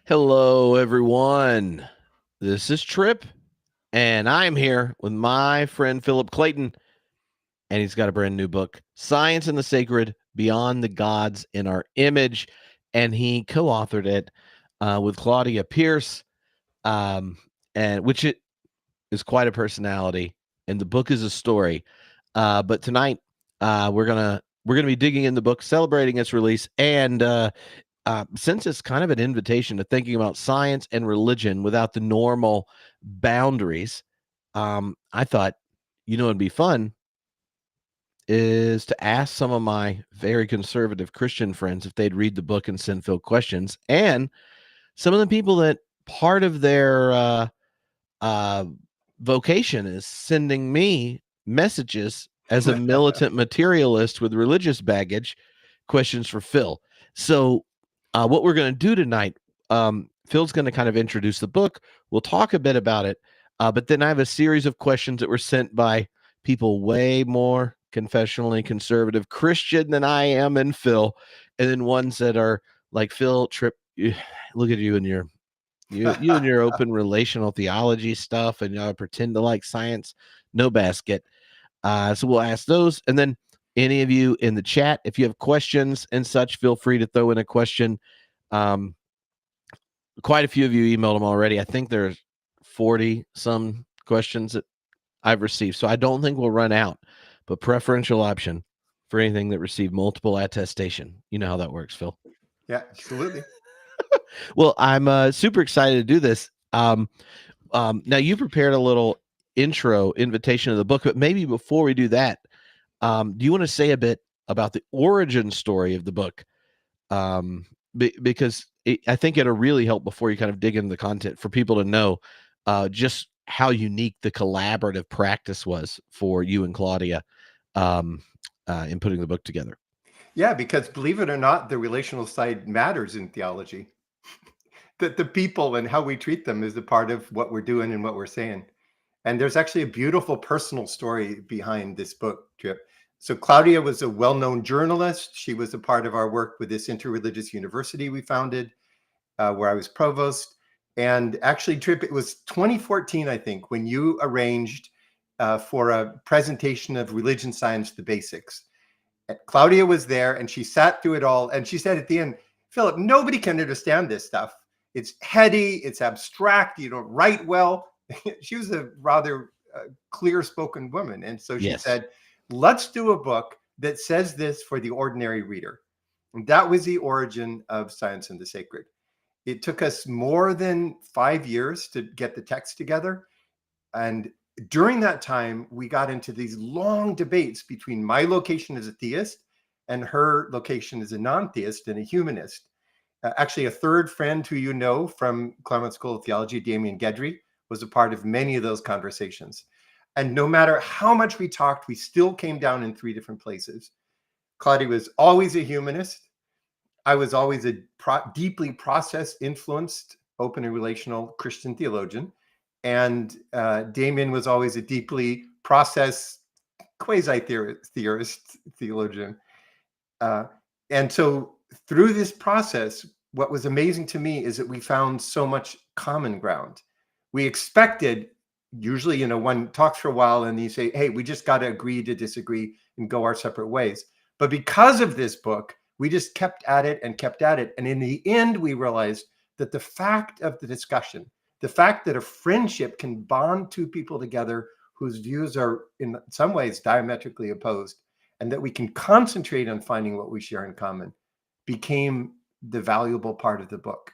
Hello, everyone. This is Trip, and I'm here with my friend Philip Clayton, and he's got a brand new book, Science and the Sacred Beyond the Gods in Our Image. And he co authored it with Claudia Pierce, um, and which it is quite a personality. And the book is a story. But tonight, we're gonna be digging in the book, celebrating its release, and since it's kind of an invitation to thinking about science and religion without the normal boundaries, I thought, it'd be fun is to ask some of my very conservative Christian friends if they'd read the book and send Phil questions, and some of the people that part of their uh, vocation is sending me messages as a militant materialist with religious baggage, questions for Phil. So, what we're going to do tonight, Phil's going to kind of introduce the book. We'll talk a bit about it, but then I have a series of questions that were sent by people way more confessionally conservative Christian than I am and Phil, and then ones that are like Phil Trip. Look at you and you and your open relational theology stuff, and pretend to like science. No basket. So we'll ask those, and then any of you in the chat, if you have questions and such, feel free to throw in a question. Um, Quite a few of you emailed them already. I think there's 40 some questions that I've received, so I don't think we'll run out. But preferential option for anything that received multiple attestation. You know how that works, Phil. Yeah, absolutely. Well, I'm super excited to do this. Now you prepared a little intro invitation of the book, but maybe before we do that, do you want to say a bit about the origin story of the book? Because I think it'll really help before you kind of dig into the content for people to know just how unique the collaborative practice was for you and Claudia um, in putting the book together. Yeah, because believe it or not, the relational side matters in theology. That the people and how we treat them is a part of what we're doing and what we're saying. And there's actually a beautiful personal story behind this book, Trip. So Claudia was a well-known journalist. She was a part of our work with this interreligious university we founded, where I was provost. And actually, Trip, it was 2014, I think, when you arranged for a presentation of Religion Science, the Basics. Claudia was there and she sat through it all. And she said at the end, Philip, nobody can understand this stuff. It's heady, it's abstract, you don't write well. She was a rather clear-spoken woman. And so she Yes. said, let's do a book that says this for the ordinary reader. And that was the origin of Science and the Sacred. It took us more than 5 years to get the text together. And during that time, we got into these long debates between my location as a theist and her location as a non-theist and a humanist. Actually, a third friend who you know from Claremont School of Theology, Damien Gedry, was a part of many of those conversations. And no matter how much we talked, we still came down in three different places. Claudia was always a humanist. I was always a deeply process-influenced, open and relational Christian theologian. And Damien was always a deeply process quasi-theorist theologian. And so through this process, what was amazing to me is that we found so much common ground. We expected, usually, one talks for a while and you say, hey, we just got to agree to disagree and go our separate ways. But because of this book, we just kept at it and kept at it. And in the end, we realized that the fact of the discussion, the fact that a friendship can bond two people together whose views are in some ways diametrically opposed, and that we can concentrate on finding what we share in common, became the valuable part of the book.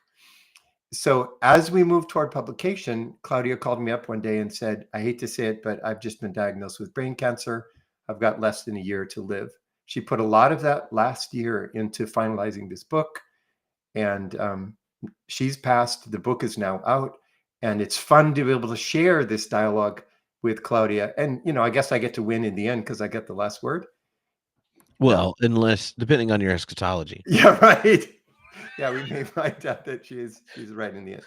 So as we moved toward publication, Claudia called me up one day and said, I hate to say it, but I've just been diagnosed with brain cancer. I've got less than a year to live. She put a lot of that last year into finalizing this book. And she's passed. The book is now out. And it's fun to be able to share this dialogue with Claudia. And, I guess I get to win in the end because I get the last word. Well, unless depending on your eschatology. Yeah, right. Yeah, we may find out that she's right in the end.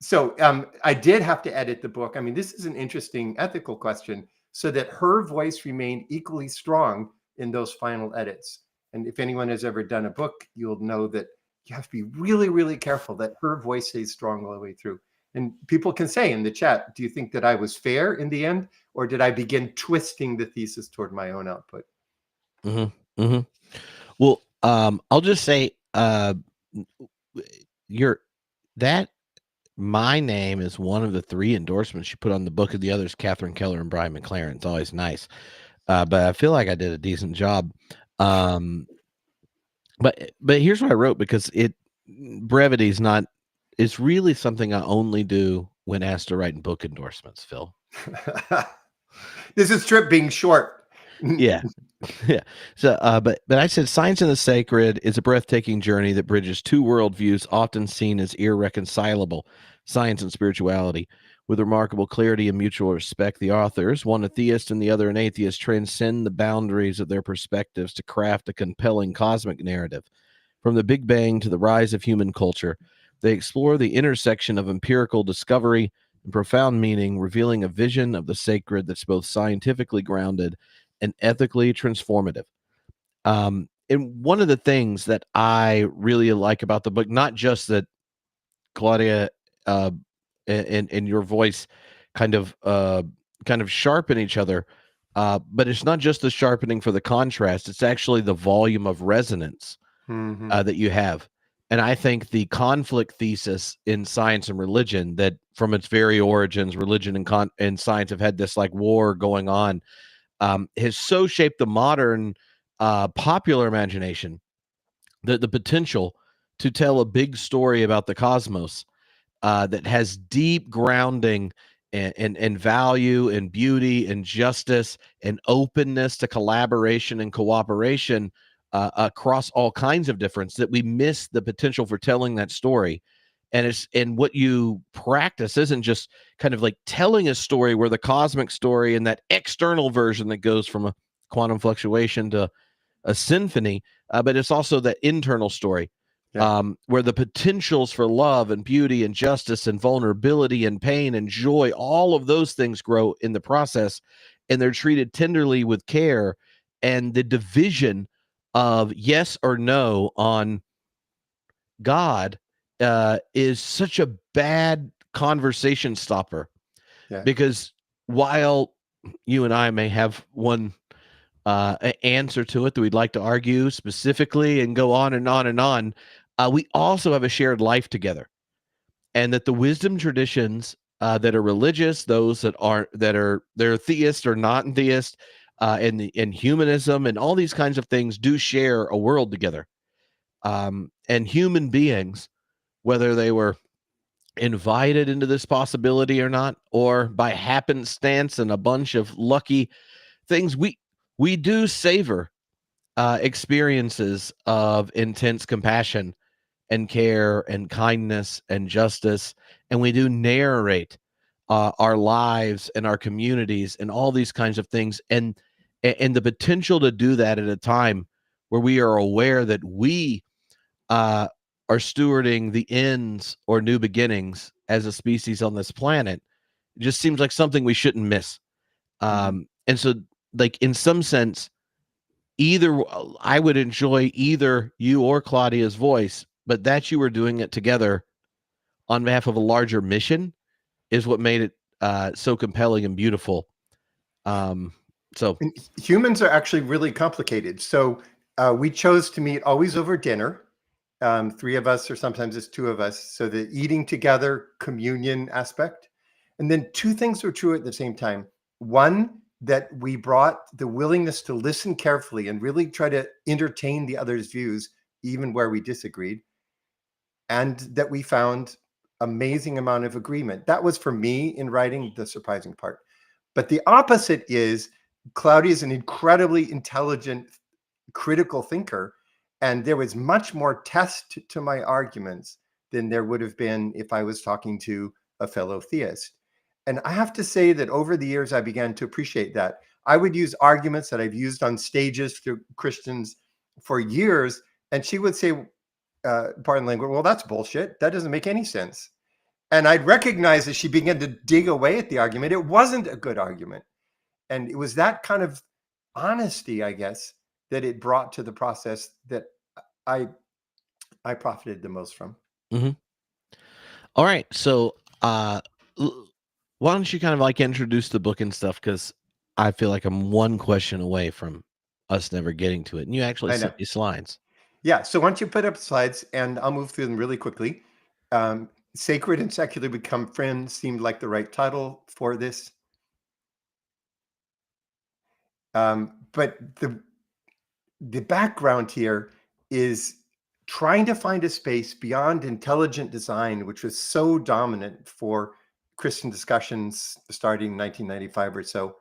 So I did have to edit the book. I mean, this is an interesting ethical question, so that her voice remained equally strong in those final edits. And if anyone has ever done a book, you'll know that you have to be really, really careful that her voice stays strong all the way through. And people can say in the chat, do you think that I was fair in the end, or did I begin twisting the thesis toward my own output? Mm-hmm. Mm-hmm. Well, I'll just say, my name is one of the 3 endorsements you put on the book, of the others, Catherine Keller and Brian McLaren. It's always nice. But I feel like I did a decent job. But here's what I wrote, because brevity is not, it's really something I only do when asked to write in book endorsements, Phil. This is Trip being short. Yeah. Yeah. So, but I said, Science and the Sacred is a breathtaking journey that bridges 2 worldviews often seen as irreconcilable, science and spirituality. With remarkable clarity and mutual respect, the authors, one a theist and the other an atheist, transcend the boundaries of their perspectives to craft a compelling cosmic narrative. From the Big Bang to the rise of human culture, they explore the intersection of empirical discovery and profound meaning, revealing a vision of the sacred that's both scientifically grounded and ethically transformative. And one of the things that I really like about the book, not just that Claudia and your voice kind of sharpen each other, but it's not just the sharpening for the contrast; it's actually the volume of resonance that you have. And I think the conflict thesis in science and religion, that from its very origins, religion and science have had this like war going on, has so shaped the modern popular imagination that the potential to tell a big story about the cosmos that has deep grounding and value and beauty and justice and openness to collaboration and cooperation across all kinds of difference, that we miss the potential for telling that story. And what you practice isn't just kind of like telling a story where the cosmic story and that external version that goes from a quantum fluctuation to a symphony, but it's also that internal story, where the potentials for love and beauty and justice and vulnerability and pain and joy, all of those things grow in the process, and they're treated tenderly with care. And the division of yes or no on God is such a bad conversation stopper, because while you and I may have one answer to it that we'd like to argue specifically and go on and on and on, we also have a shared life together, and that the wisdom traditions that are religious, those that aren't, they're theist or not theist, and humanism and all these kinds of things do share a world together. And human beings, whether they were invited into this possibility or not, or by happenstance and a bunch of lucky things, we do savor experiences of intense compassion and care and kindness and justice, and we do narrate our lives and our communities and all these kinds of things, and the potential to do that at a time where we are aware that we are stewarding the ends or new beginnings as a species on this planet. It just seems like something we shouldn't miss. And so, like, in some sense, either I would enjoy either you or Claudia's voice, but that you were doing it together on behalf of a larger mission is what made it so compelling and beautiful. So And humans are actually really complicated. So we chose to meet always over dinner, 3 of us, or sometimes it's 2 of us. So the eating together, communion aspect. And then 2 things were true at the same time. One, that we brought the willingness to listen carefully and really try to entertain the other's views, even where we disagreed. And that we found amazing amount of agreement. That was, for me, in writing, the surprising part. But the opposite is Claudia is an incredibly intelligent, critical thinker, and there was much more test to my arguments than there would have been if I was talking to a fellow theist. And I have to say that over the years, I began to appreciate that. I would use arguments that I've used on stages to Christians for years, and she would say, pardon language, well, that's bullshit. That doesn't make any sense. And I'd recognize as she began to dig away at the argument, it wasn't a good argument. And it was that kind of honesty, I guess, that it brought to the process that I I profited the most from. All right. So, why don't you kind of like introduce the book and stuff? Because I feel like I'm one question away from us never getting to it. And you actually I know. sent me slides. Yeah. So why don't you put up slides and I'll move through them really quickly. Sacred and Secular Become Friends seemed like the right title for this. But the background here is trying to find a space beyond intelligent design, which was so dominant for Christian discussions starting in 1995 or so.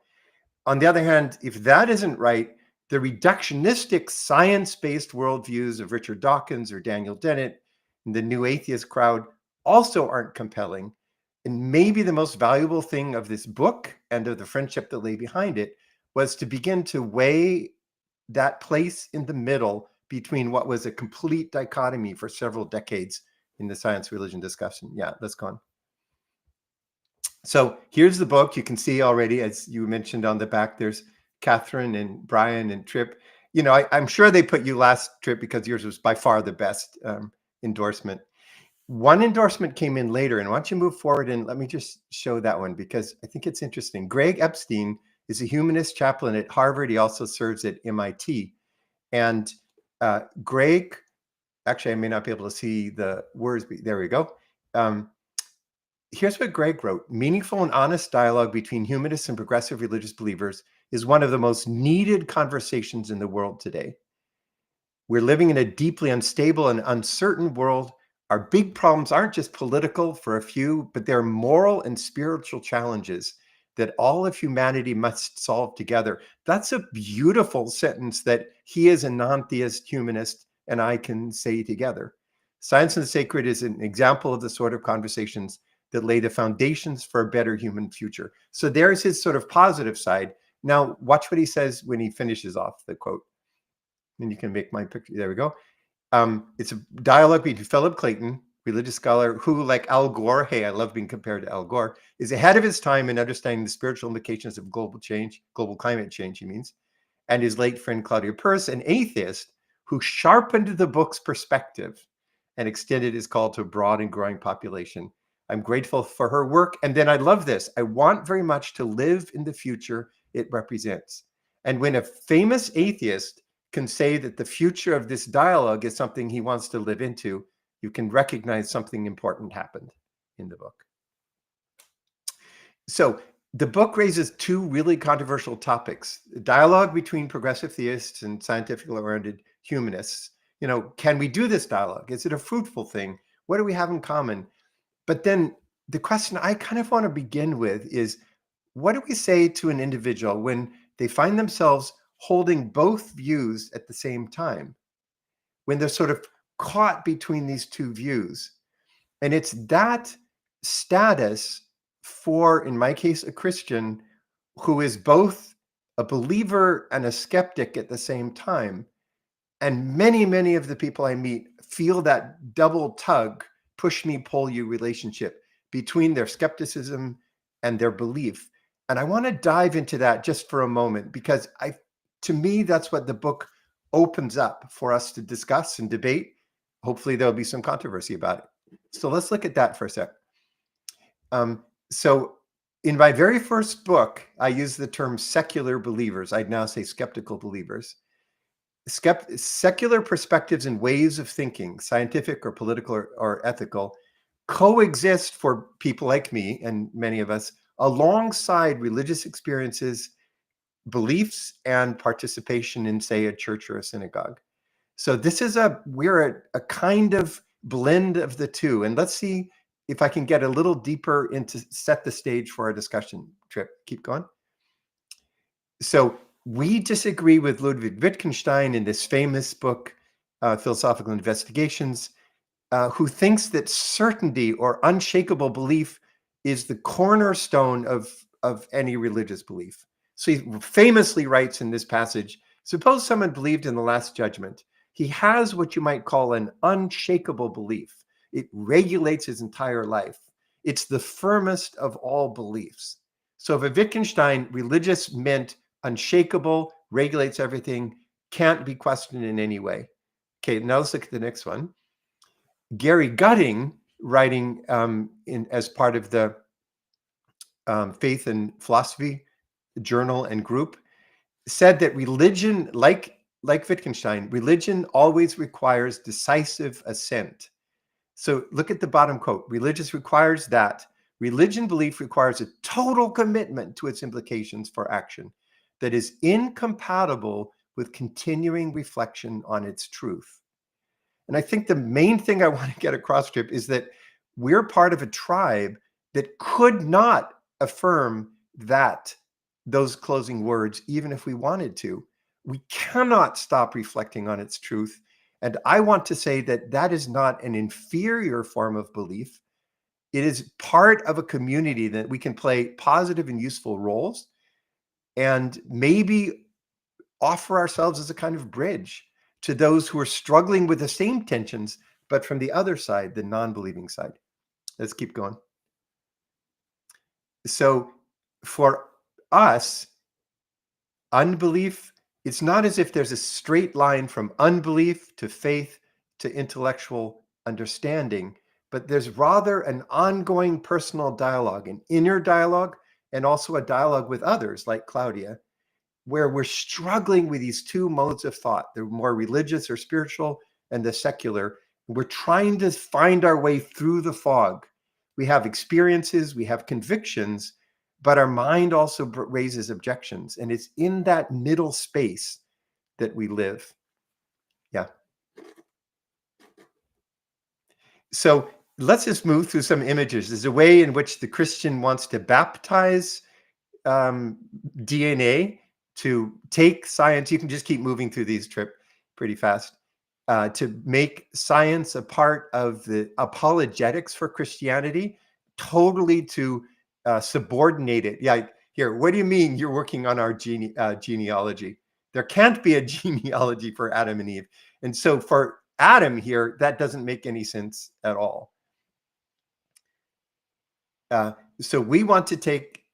On the other hand, if that isn't right, the reductionistic science-based worldviews of Richard Dawkins or Daniel Dennett and the new atheist crowd also aren't compelling. And maybe the most valuable thing of this book and of the friendship that lay behind it was to begin to weigh that place in the middle between what was a complete dichotomy for several decades in the science religion discussion. Yeah, let's go on. So here's the book. You can see already, as you mentioned on the back, there's Catherine and Brian and Tripp. You know, I'm sure they put you last, Tripp, because yours was by far the best endorsement. One endorsement came in later, and why don't you move forward and let me just show that one, because I think it's interesting. Greg Epstein is a humanist chaplain at Harvard. He also serves at MIT. And Greg, actually, I may not be able to see the words, but there we go. Here's what Greg wrote. Meaningful and honest dialogue between humanists and progressive religious believers is one of the most needed conversations in the world today. We're living in a deeply unstable and uncertain world. Our big problems aren't just political for a few, but they're moral and spiritual challenges that all of humanity must solve together. That's a beautiful sentence that he is a non-theist humanist and I can say together. Science and the Sacred is an example of the sort of conversations that lay the foundations for a better human future. So there's his sort of positive side. Now watch what he says when he finishes off the quote. And you can make my picture. There we go. It's a dialogue between Philip Clayton, religious scholar who, like Al Gore, hey, I love being compared to Al Gore, is ahead of his time in understanding the spiritual implications of global change, global climate change, he means, and his late friend Claudia Peirce, an atheist who sharpened the book's perspective and extended his call to a broad and growing population. I'm grateful for her work. And then I love this. I want very much to live in the future it represents. And when a famous atheist can say that the future of this dialogue is something he wants to live into, you can recognize something important happened in the book. So the book raises two really controversial topics: the dialogue between progressive theists and scientifically oriented humanists. You know, can we do this dialogue? Is it a fruitful thing? What do we have in common? But then the question I kind of want to begin with is, what do we say to an individual when they find themselves holding both views at the same time, when they're sort of caught between these two views? And it's that status for, in my case, a Christian who is both a believer and a skeptic at the same time. And many, many of the people I meet feel that double tug, push me, pull you relationship between their skepticism and their belief. And I want to dive into that just for a moment, because to me, that's what the book opens up for us to discuss and debate. Hopefully there'll be some controversy about it. So let's look at that for a sec. So in my very first book, I use the term secular believers. I'd now say skeptical believers. Secular perspectives and ways of thinking, scientific or political or ethical, coexist for people like me and many of us alongside religious experiences, beliefs, and participation in, say, a church or a synagogue. So this is we're a kind of blend of the two. And let's see if I can get a little deeper into set the stage for our discussion. Tripp, keep going. So we disagree with Ludwig Wittgenstein in this famous book, Philosophical Investigations, who thinks that certainty or unshakable belief is the cornerstone of any religious belief. So he famously writes in this passage, suppose someone believed in the Last Judgment. He has what you might call an unshakable belief. It regulates his entire life. It's the firmest of all beliefs. So if a Wittgenstein religious meant unshakable, regulates everything, can't be questioned in any way. Okay, now let's look at the next one. Gary Gutting, writing as part of the Faith and Philosophy Journal and group, said that religion, like Wittgenstein, religion always requires decisive assent. So look at the bottom quote. Religious requires that. Religion belief requires a total commitment to its implications for action that is incompatible with continuing reflection on its truth. And I think the main thing I want to get across, Trip, is that we're part of a tribe that could not affirm those closing words, even if we wanted to. We cannot stop reflecting on its truth. And I want to say that that is not an inferior form of belief. It is part of a community that we can play positive and useful roles and maybe offer ourselves as a kind of bridge to those who are struggling with the same tensions, but from the other side, the non-believing side. Let's keep going. So for us, unbelief, it's not as if there's a straight line from unbelief to faith to intellectual understanding, but there's rather an ongoing personal dialogue, an inner dialogue, and also a dialogue with others like Claudia, where we're struggling with these two modes of thought, the more religious or spiritual and the secular. We're trying to find our way through the fog. We have experiences, we have convictions, but our mind also raises objections. And it's in that middle space that we live. Yeah. So let's just move through some images. There's a way in which the Christian wants to baptize DNA, to take science. You can just keep moving through these, Trip, pretty fast. To make science a part of the apologetics for Christianity, totally to subordinate it. Yeah, here, what do you mean you're working on our genealogy? There can't be a genealogy for Adam and Eve. And so for Adam here, that doesn't make any sense at all. So we want to take,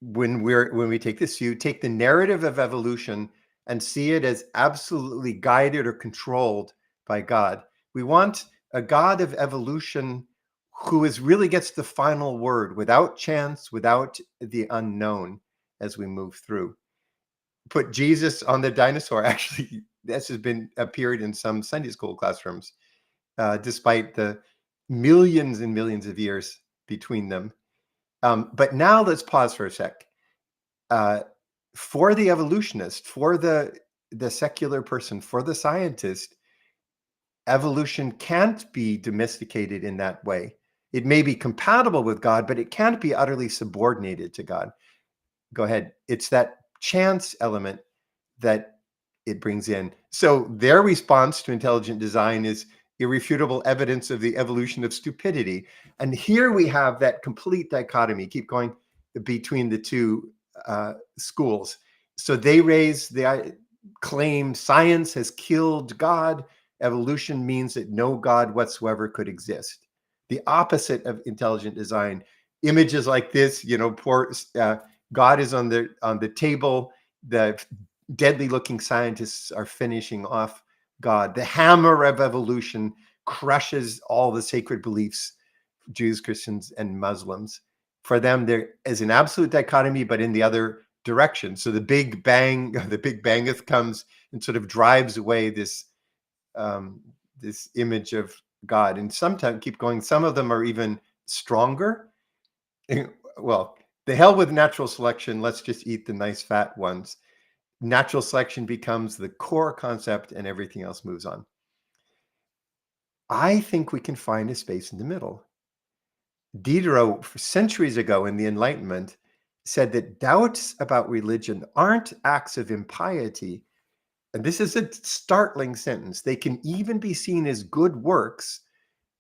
when we take this view, take the narrative of evolution and see it as absolutely guided or controlled by God. We want a God of evolution who really gets the final word, without chance, without the unknown, as we move through. Put Jesus on the dinosaur. Actually, this has appeared in some Sunday school classrooms, despite the millions and millions of years between them. But now let's pause for a sec. For the evolutionist, for the secular person, for the scientist, evolution can't be domesticated in that way. It may be compatible with God, but it can't be utterly subordinated to God. Go ahead. It's that chance element that it brings in. So their response to intelligent design is irrefutable evidence of the evolution of stupidity. And here we have that complete dichotomy. Keep going between the two schools. So they raise the claim science has killed God. Evolution means that no God whatsoever could exist. The opposite of intelligent design. Images like this, poor God is on the table. The deadly looking scientists are finishing off God. The hammer of evolution crushes all the sacred beliefs, Jews, Christians, and Muslims. For them, there is an absolute dichotomy, but in the other direction. So the Big Bang, the Big Bangeth comes and sort of drives away this image of God. And sometimes, keep going, some of them are even stronger. Well, the hell with natural selection. Let's just eat the nice fat ones. Natural selection becomes the core concept and everything else moves on. I think we can find a space in the middle. Diderot, centuries ago in the Enlightenment, said that doubts about religion aren't acts of impiety. And this is a startling sentence. They can even be seen as good works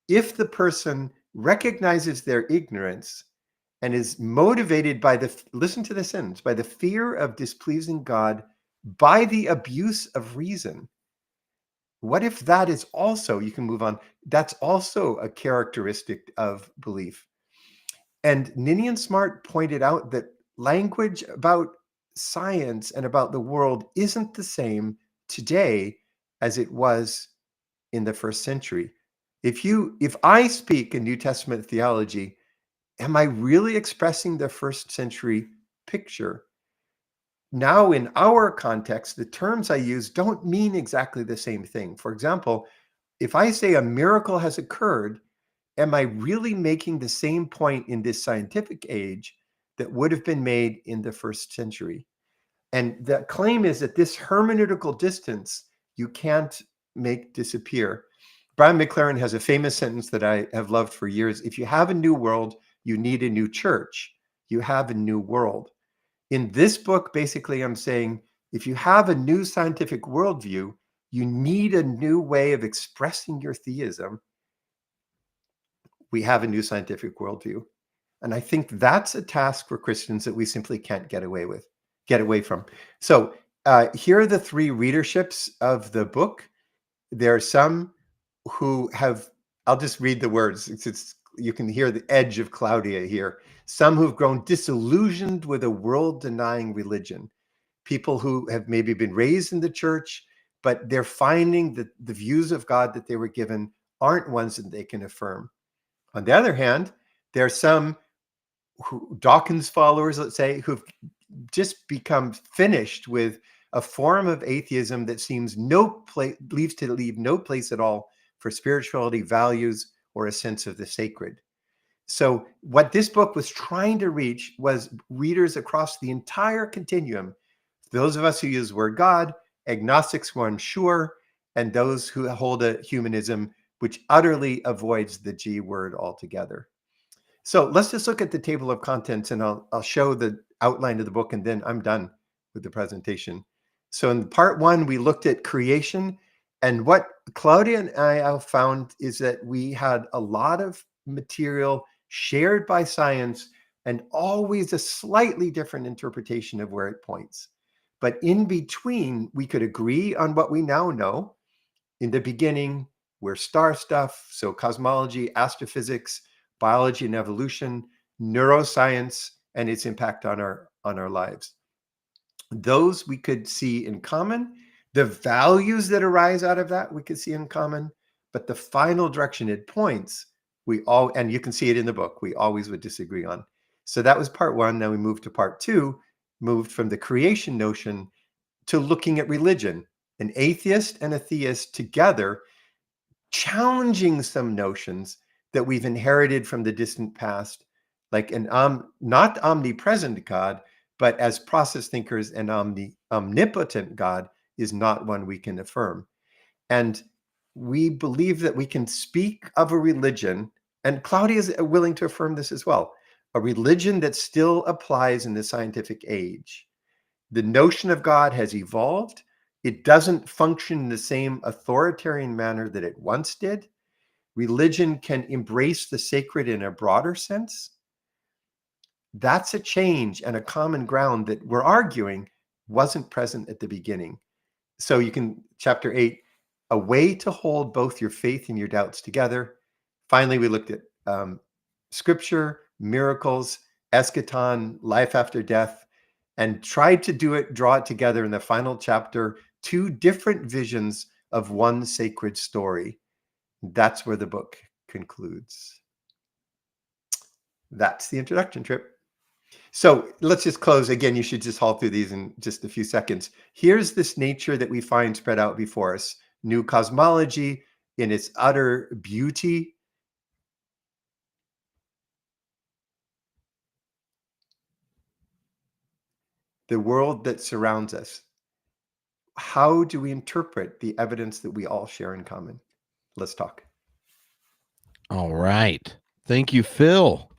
if the person recognizes their ignorance and is motivated by listen to the sentence, by the fear of displeasing God, by the abuse of reason. What if that is also, you can move on, that's also a characteristic of belief. And Ninian Smart pointed out that language about science and about the world isn't the same today as it was in the first century. If I speak in New Testament theology, am I really expressing the first century picture? Now, in our context, the terms I use don't mean exactly the same thing. For example, if I say a miracle has occurred, am I really making the same point in this scientific age that would have been made in the first century? And the claim is that this hermeneutical distance you can't make disappear. Brian McLaren has a famous sentence that I have loved for years. If you have a new world, you need a new church. You have a new world. In this book, basically, I'm saying if you have a new scientific worldview, you need a new way of expressing your theism. We have a new scientific worldview. And I think that's a task for Christians that we simply can't get away from. So here are the three readerships of the book. There are some who have, I'll just read the words. You can hear the edge of Claudia here. Some who've grown disillusioned with a world-denying religion. People who have maybe been raised in the church, but they're finding that the views of God that they were given aren't ones that they can affirm. On the other hand, there are some Dawkins followers, let's say, who've just become finished with a form of atheism that seems leaves to leave no place at all for spirituality, values, or a sense of the sacred. So what this book was trying to reach was readers across the entire continuum. Those of us who use the word God, agnostics who are unsure, and those who hold a humanism which utterly avoids the G word altogether. So let's just look at the table of contents, and I'll show the outline of the book, and then I'm done with the presentation. So in part one, we looked at creation, and what Claudia and I found is that we had a lot of material shared by science and always a slightly different interpretation of where it points. But in between, we could agree on what we now know. In the beginning, we're star stuff, so cosmology, astrophysics, biology and evolution, neuroscience, and its impact on our lives. Those we could see in common. The values that arise out of that we could see in common, but the final direction it points, and you can see it in the book, we always would disagree on. So that was part one. Now we moved to part two, moved from the creation notion to looking at religion, an atheist and a theist together, challenging some notions that we've inherited from the distant past, like an not omnipresent God, but as process thinkers, an omnipotent God is not one we can affirm. And we believe that we can speak of a religion, and Claudia is willing to affirm this as well, a religion that still applies in the scientific age. The notion of God has evolved. It doesn't function in the same authoritarian manner that it once did. Religion can embrace the sacred in a broader sense. That's a change and a common ground that we're arguing wasn't present at the beginning. So you can, chapter 8, a way to hold both your faith and your doubts together. Finally, we looked at scripture, miracles, eschaton, life after death, and tried to draw it together in the final chapter, two different visions of one sacred story. That's where the book concludes. That's the introduction, Trip. So let's just close. Again, you should just haul through these in just a few seconds. Here's this nature that we find spread out before us. New cosmology in its utter beauty. The world that surrounds us. How do we interpret the evidence that we all share in common? Let's talk. All right. Thank you, Phil.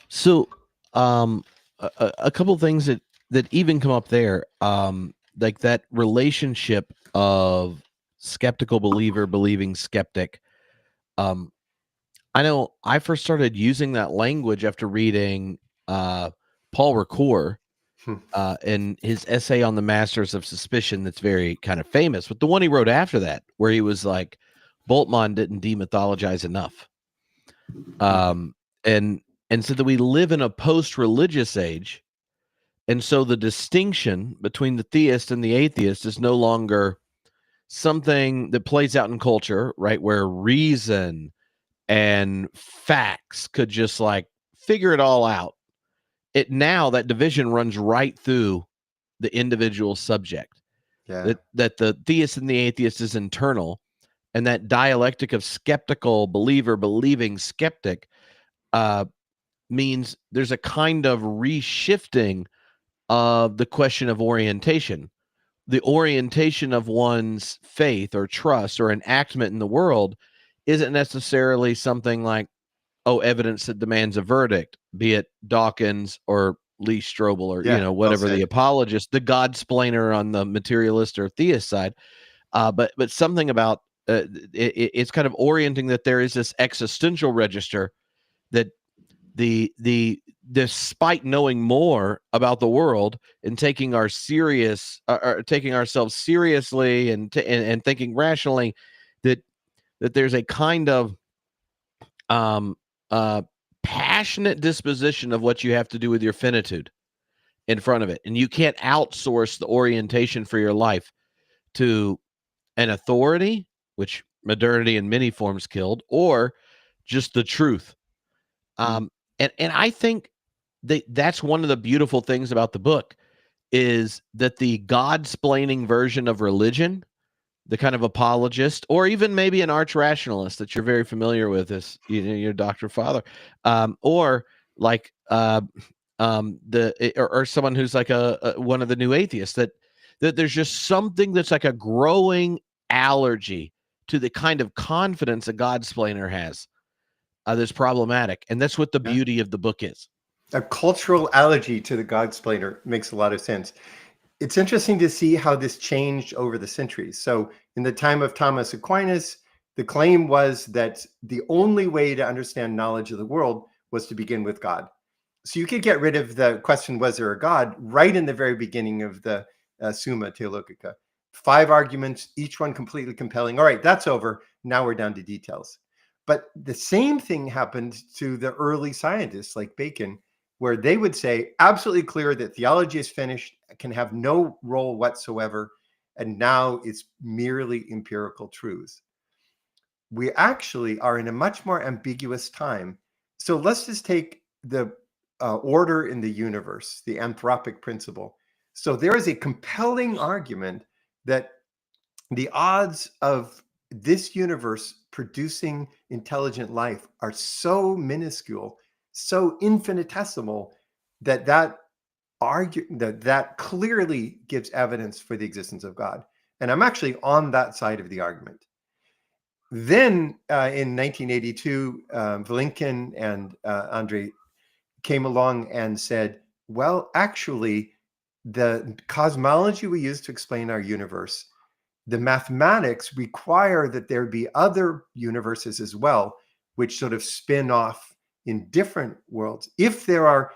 So, a couple things that even come up there, like that relationship of skeptical believer believing skeptic. I know I first started using that language after reading Paul Ricoeur in his essay on the Masters of Suspicion. That's very kind of famous, but the one he wrote after that, where he was like, Boltzmann didn't demythologize enough. And so that we live in a post-religious age, and so the distinction between the theist and the atheist is no longer something that plays out in culture, right, where reason and facts could just like figure it all out. Now that division runs right through the individual subject. Yeah. That the theist and the atheist is internal, and that dialectic of skeptical believer believing skeptic means there's a kind of reshifting of the question of orientation. The orientation of one's faith or trust or enactment in the world isn't necessarily something like, oh, evidence that demands a verdict, be it Dawkins or Lee Strobel or, Yeah. Well whatever said. the apologist, the God splainer on the materialist or theist side. But something about it's kind of orienting that there is this existential register that the despite knowing more about the world and taking taking ourselves seriously and thinking rationally, that there's a kind of um passionate disposition of what you have to do with your finitude in front of it, and you can't outsource the orientation for your life to an authority, which modernity in many forms killed, or just the truth. Mm. And I think that's one of the beautiful things about the book is that the God-splaining version of religion, the kind of apologist, or even maybe an arch rationalist that you're very familiar with, is your Dr. Father, or like or someone who's like a one of the new atheists, that there's just something that's like a growing allergy to the kind of confidence a God-splainer has. That's problematic, and that's what the Yeah. beauty of the book is. A cultural allergy to the God-splainer makes a lot of sense. It's interesting to see how this changed over the centuries. So in the time of Thomas Aquinas, the claim was that the only way to understand knowledge of the world was to begin with God. So you could get rid of the question, was there a God, right in the very beginning of the Summa Theologica. 5 arguments, each one completely compelling. All right, that's over. Now we're down to details. But the same thing happened to the early scientists like Bacon, where they would say, absolutely clear that theology is finished, can have no role whatsoever, and now it's merely empirical truth. We actually are in a much more ambiguous time. So let's just take the order in the universe, the anthropic principle. So there is a compelling argument that the odds of this universe producing intelligent life are so minuscule, so infinitesimal, that clearly gives evidence for the existence of God. And I'm actually on that side of the argument. Then in 1982, Vlinkin and Andre came along and said, well, actually, the cosmology we use to explain our universe, the mathematics require that there be other universes as well, which sort of spin off in different worlds. If there are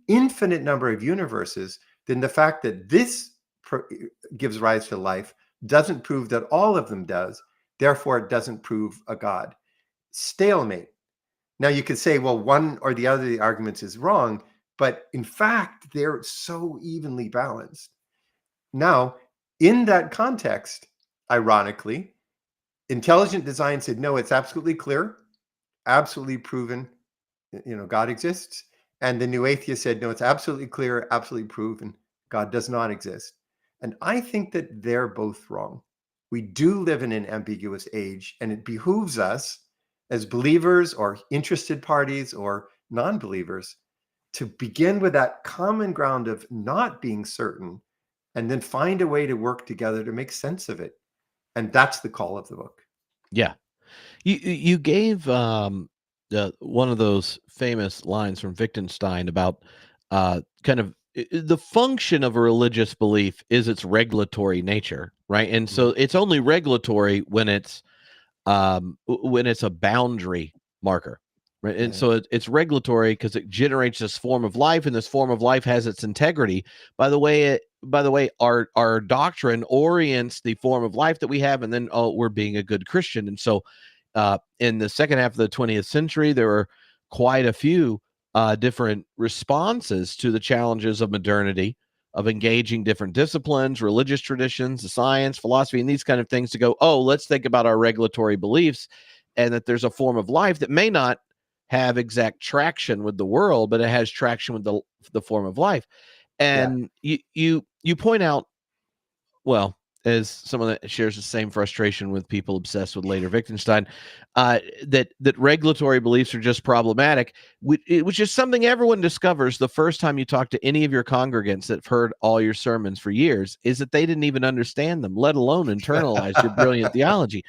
infinite number of universes, then the fact that this gives rise to life doesn't prove that all of them does. Therefore, it doesn't prove a God. Stalemate. Now you could say, well, one or the other of the arguments is wrong, but in fact, they're so evenly balanced. Now, in that context, ironically, intelligent design said, no, it's absolutely clear, absolutely proven, God exists. And the new atheist said, no, it's absolutely clear, absolutely proven, God does not exist. And I think that they're both wrong. We do live in an ambiguous age, and it behooves us as believers or interested parties or non-believers to begin with that common ground of not being certain and then find a way to work together to make sense of it. And that's the call of the book. Yeah. You gave one of those famous lines from Wittgenstein about kind of the function of a religious belief is its regulatory nature, right? And so it's only regulatory when it's a boundary marker, right? And Yeah. so it's regulatory because it generates this form of life, and this form of life has its integrity. By the way, our doctrine orients the form of life that we have, and then we're being a good Christian. And so in the second half of the 20th century, there were quite a few different responses to the challenges of modernity of engaging different disciplines, religious traditions, science, philosophy, and these kind of things to go, oh, let's think about our regulatory beliefs, and that there's a form of life that may not have exact traction with the world, but it has traction with the form of life. And you point out, well, as someone that shares the same frustration with people obsessed with later Wittgenstein, that regulatory beliefs are just problematic, which is something everyone discovers the first time you talk to any of your congregants that have heard all your sermons for years, is that they didn't even understand them, let alone internalize your brilliant theology.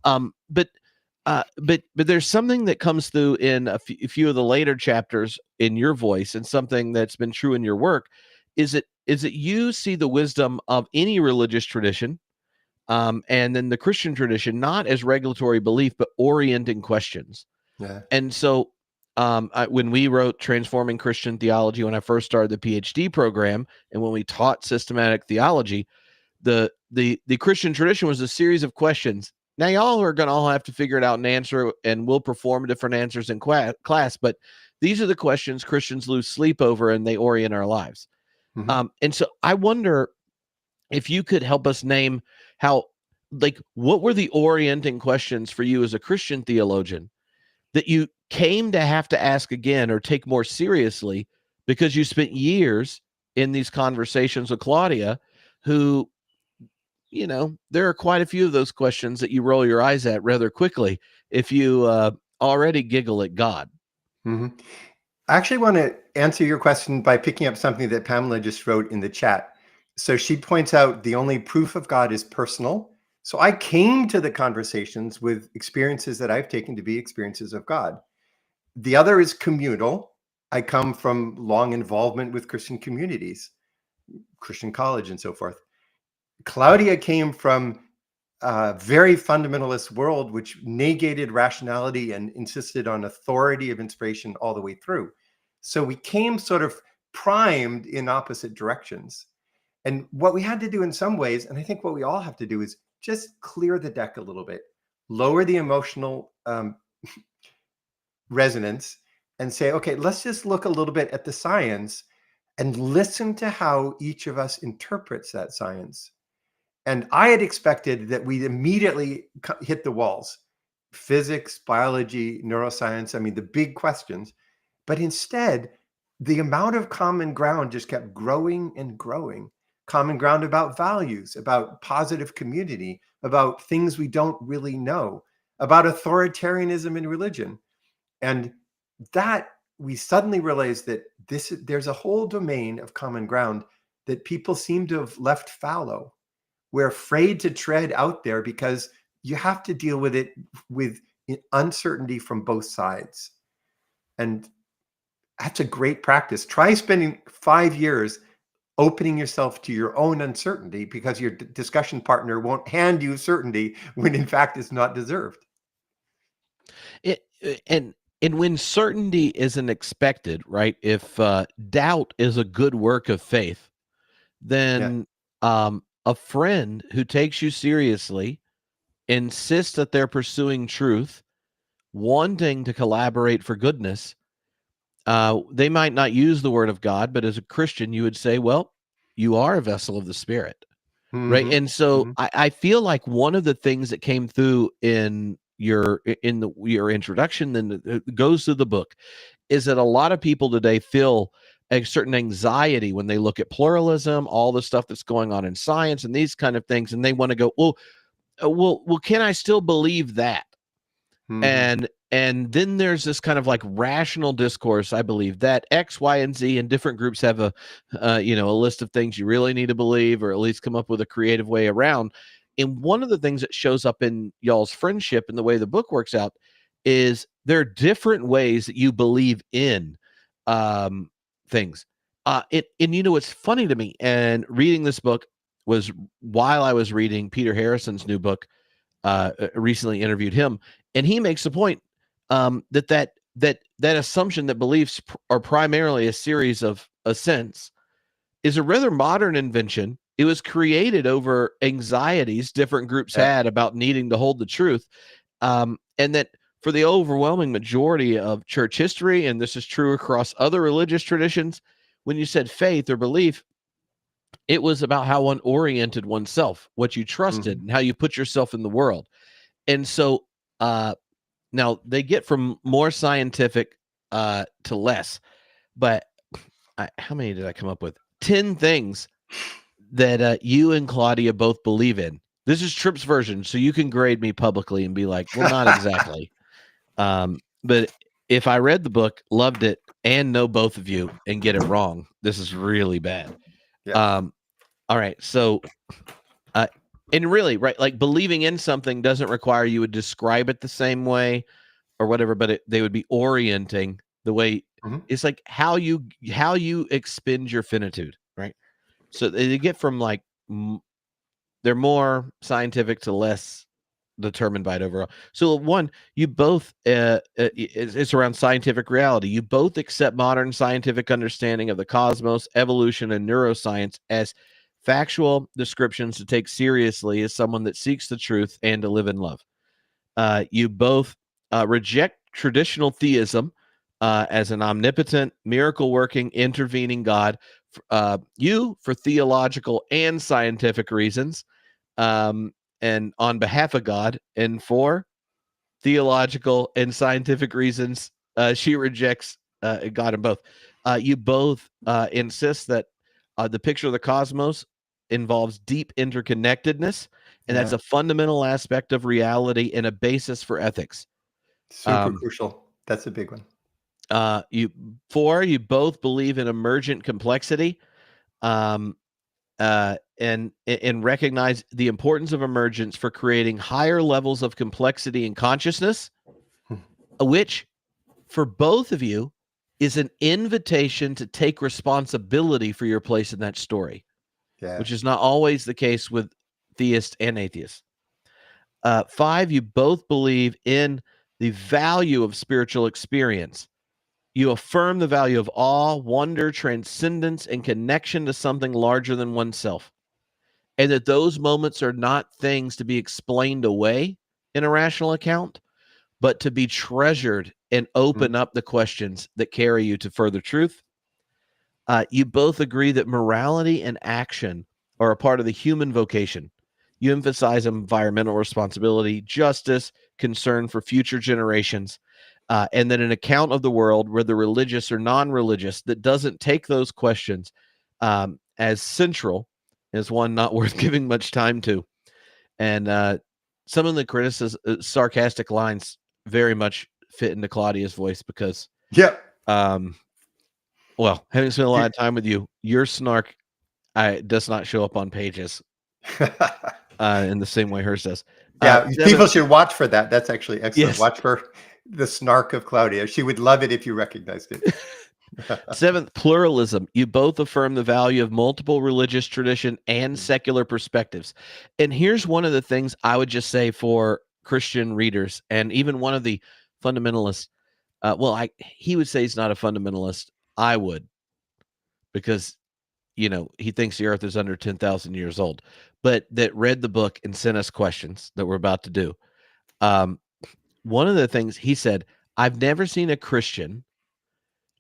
But there's something that comes through in a few of the later chapters in your voice, and something that's been true in your work, is that you see the wisdom of any religious tradition, and then the Christian tradition, not as regulatory belief, but orienting questions. Yeah. And so when we wrote Transforming Christian Theology, when I first started the PhD program, and when we taught systematic theology, the Christian tradition was a series of questions. Now y'all are going to all have to figure it out and answer, and we'll perform different answers in class. But these are the questions Christians lose sleep over, and they orient our lives. Mm-hmm. And so I wonder if you could help us name how, like, what were the orienting questions for you as a Christian theologian that you came to have to ask again or take more seriously because you spent years in these conversations with Claudia, who, there are quite a few of those questions that you roll your eyes at rather quickly if you already giggle at God. Mm-hmm. I actually want to answer your question by picking up something that Pamela just wrote in the chat. So she points out the only proof of God is personal. So I came to the conversations with experiences that I've taken to be experiences of God. The other is communal. I come from long involvement with Christian communities, Christian college, and so forth. Claudia came from a very fundamentalist world, which negated rationality and insisted on authority of inspiration all the way through. So we came sort of primed in opposite directions. And what we had to do in some ways, and I think what we all have to do, is just clear the deck a little bit, lower the emotional resonance, and say, okay, let's just look a little bit at the science and listen to how each of us interprets that science. And I had expected that we'd immediately hit the walls: physics, biology, neuroscience, I mean, the big questions. But instead, the amount of common ground just kept growing and growing. Common ground about values, about positive community, about things we don't really know, about authoritarianism in religion. And that we suddenly realized that there's a whole domain of common ground that people seem to have left fallow. We're afraid to tread out there because you have to deal with it with uncertainty from both sides. And that's a great practice. Try spending 5 years opening yourself to your own uncertainty, because your discussion partner won't hand you certainty when in fact it's not deserved. And when certainty isn't expected, right? If doubt is a good work of faith, then a friend who takes you seriously, insists that they're pursuing truth, wanting to collaborate for goodness, they might not use the word of God, but as a Christian, you would say, well, you are a vessel of the Spirit, right? Mm-hmm. And so Mm-hmm. I feel like one of the things that came through in your introduction, then it goes through the book, is that a lot of people today feel a certain anxiety when they look at pluralism, all the stuff that's going on in science and these kind of things, and they want to go, well, can I still believe that? Mm-hmm. And then there's this kind of like rational discourse, I believe, that X, Y, and Z, and different groups have a list of things you really need to believe, or at least come up with a creative way around. And one of the things that shows up in y'all's friendship and the way the book works out is there are different ways that you believe in things. It's funny to me, and reading this book was while I was reading Peter Harrison's new book. Recently interviewed him, and he makes the point that assumption that beliefs are primarily a series of assents is a rather modern invention. It was created over anxieties different groups Yeah. had about needing to hold the truth, and that for the overwhelming majority of church history, and this is true across other religious traditions, when you said faith or belief, It was about how one oriented oneself, what you trusted, and how you put yourself in the world. And so now they get from more scientific to less, but how many did I come up with? 10 things that you and Claudia both believe in. This is Tripp's version, so you can grade me publicly and be like, well, not exactly. But if I read the book, loved it, and know both of you and get it wrong, this is really bad. Yeah. All right. So, and really, right, like believing in something doesn't require you would describe it the same way or whatever, but they would be orienting the way it's like how you expend your finitude, right? So they get from like they're more scientific to less determined by it overall. So one, you both it's around scientific reality. You both accept modern scientific understanding of the cosmos, evolution, and neuroscience as factual descriptions to take seriously as someone that seeks the truth and to live in love. You both reject traditional theism as an omnipotent, miracle working, intervening God. You for theological and scientific reasons, and on behalf of God, and for theological and scientific reasons, she rejects God in both. You both insist that the picture of the cosmos involves deep interconnectedness, and that's a fundamental aspect of reality and a basis for ethics. Super crucial. That's a big one. You both believe in emergent complexity, and recognize the importance of emergence for creating higher levels of complexity and consciousness, which for both of you is an invitation to take responsibility for your place in that story, which is not always the case with theists and atheists. 5, you both believe in the value of spiritual experience. You affirm the value of awe, wonder, transcendence, and connection to something larger than oneself. And that those moments are not things to be explained away in a rational account, but to be treasured and open up the questions that carry you to further truth. You both agree that morality and action are a part of the human vocation. You emphasize environmental responsibility, justice, concern for future generations, and then an account of the world, whether religious or non-religious, that doesn't take those questions as central, is one not worth giving much time to. And some of the criticism, sarcastic lines very much fit into Claudia's voice because, well, having spent a lot of time with you, your snark does not show up on pages in the same way hers does. People should watch for that. That's actually excellent. Yes. Watch for the snark of Claudia. She would love it if you recognized it. 7th, pluralism. You both affirm the value of multiple religious tradition and secular perspectives. And here's one of the things I would just say for Christian readers, and even one of the fundamentalists. He would say he's not a fundamentalist. I would, because he thinks the earth is under 10,000 years old, but that read the book and sent us questions that we're about to do. One of the things he said, I've never seen a Christian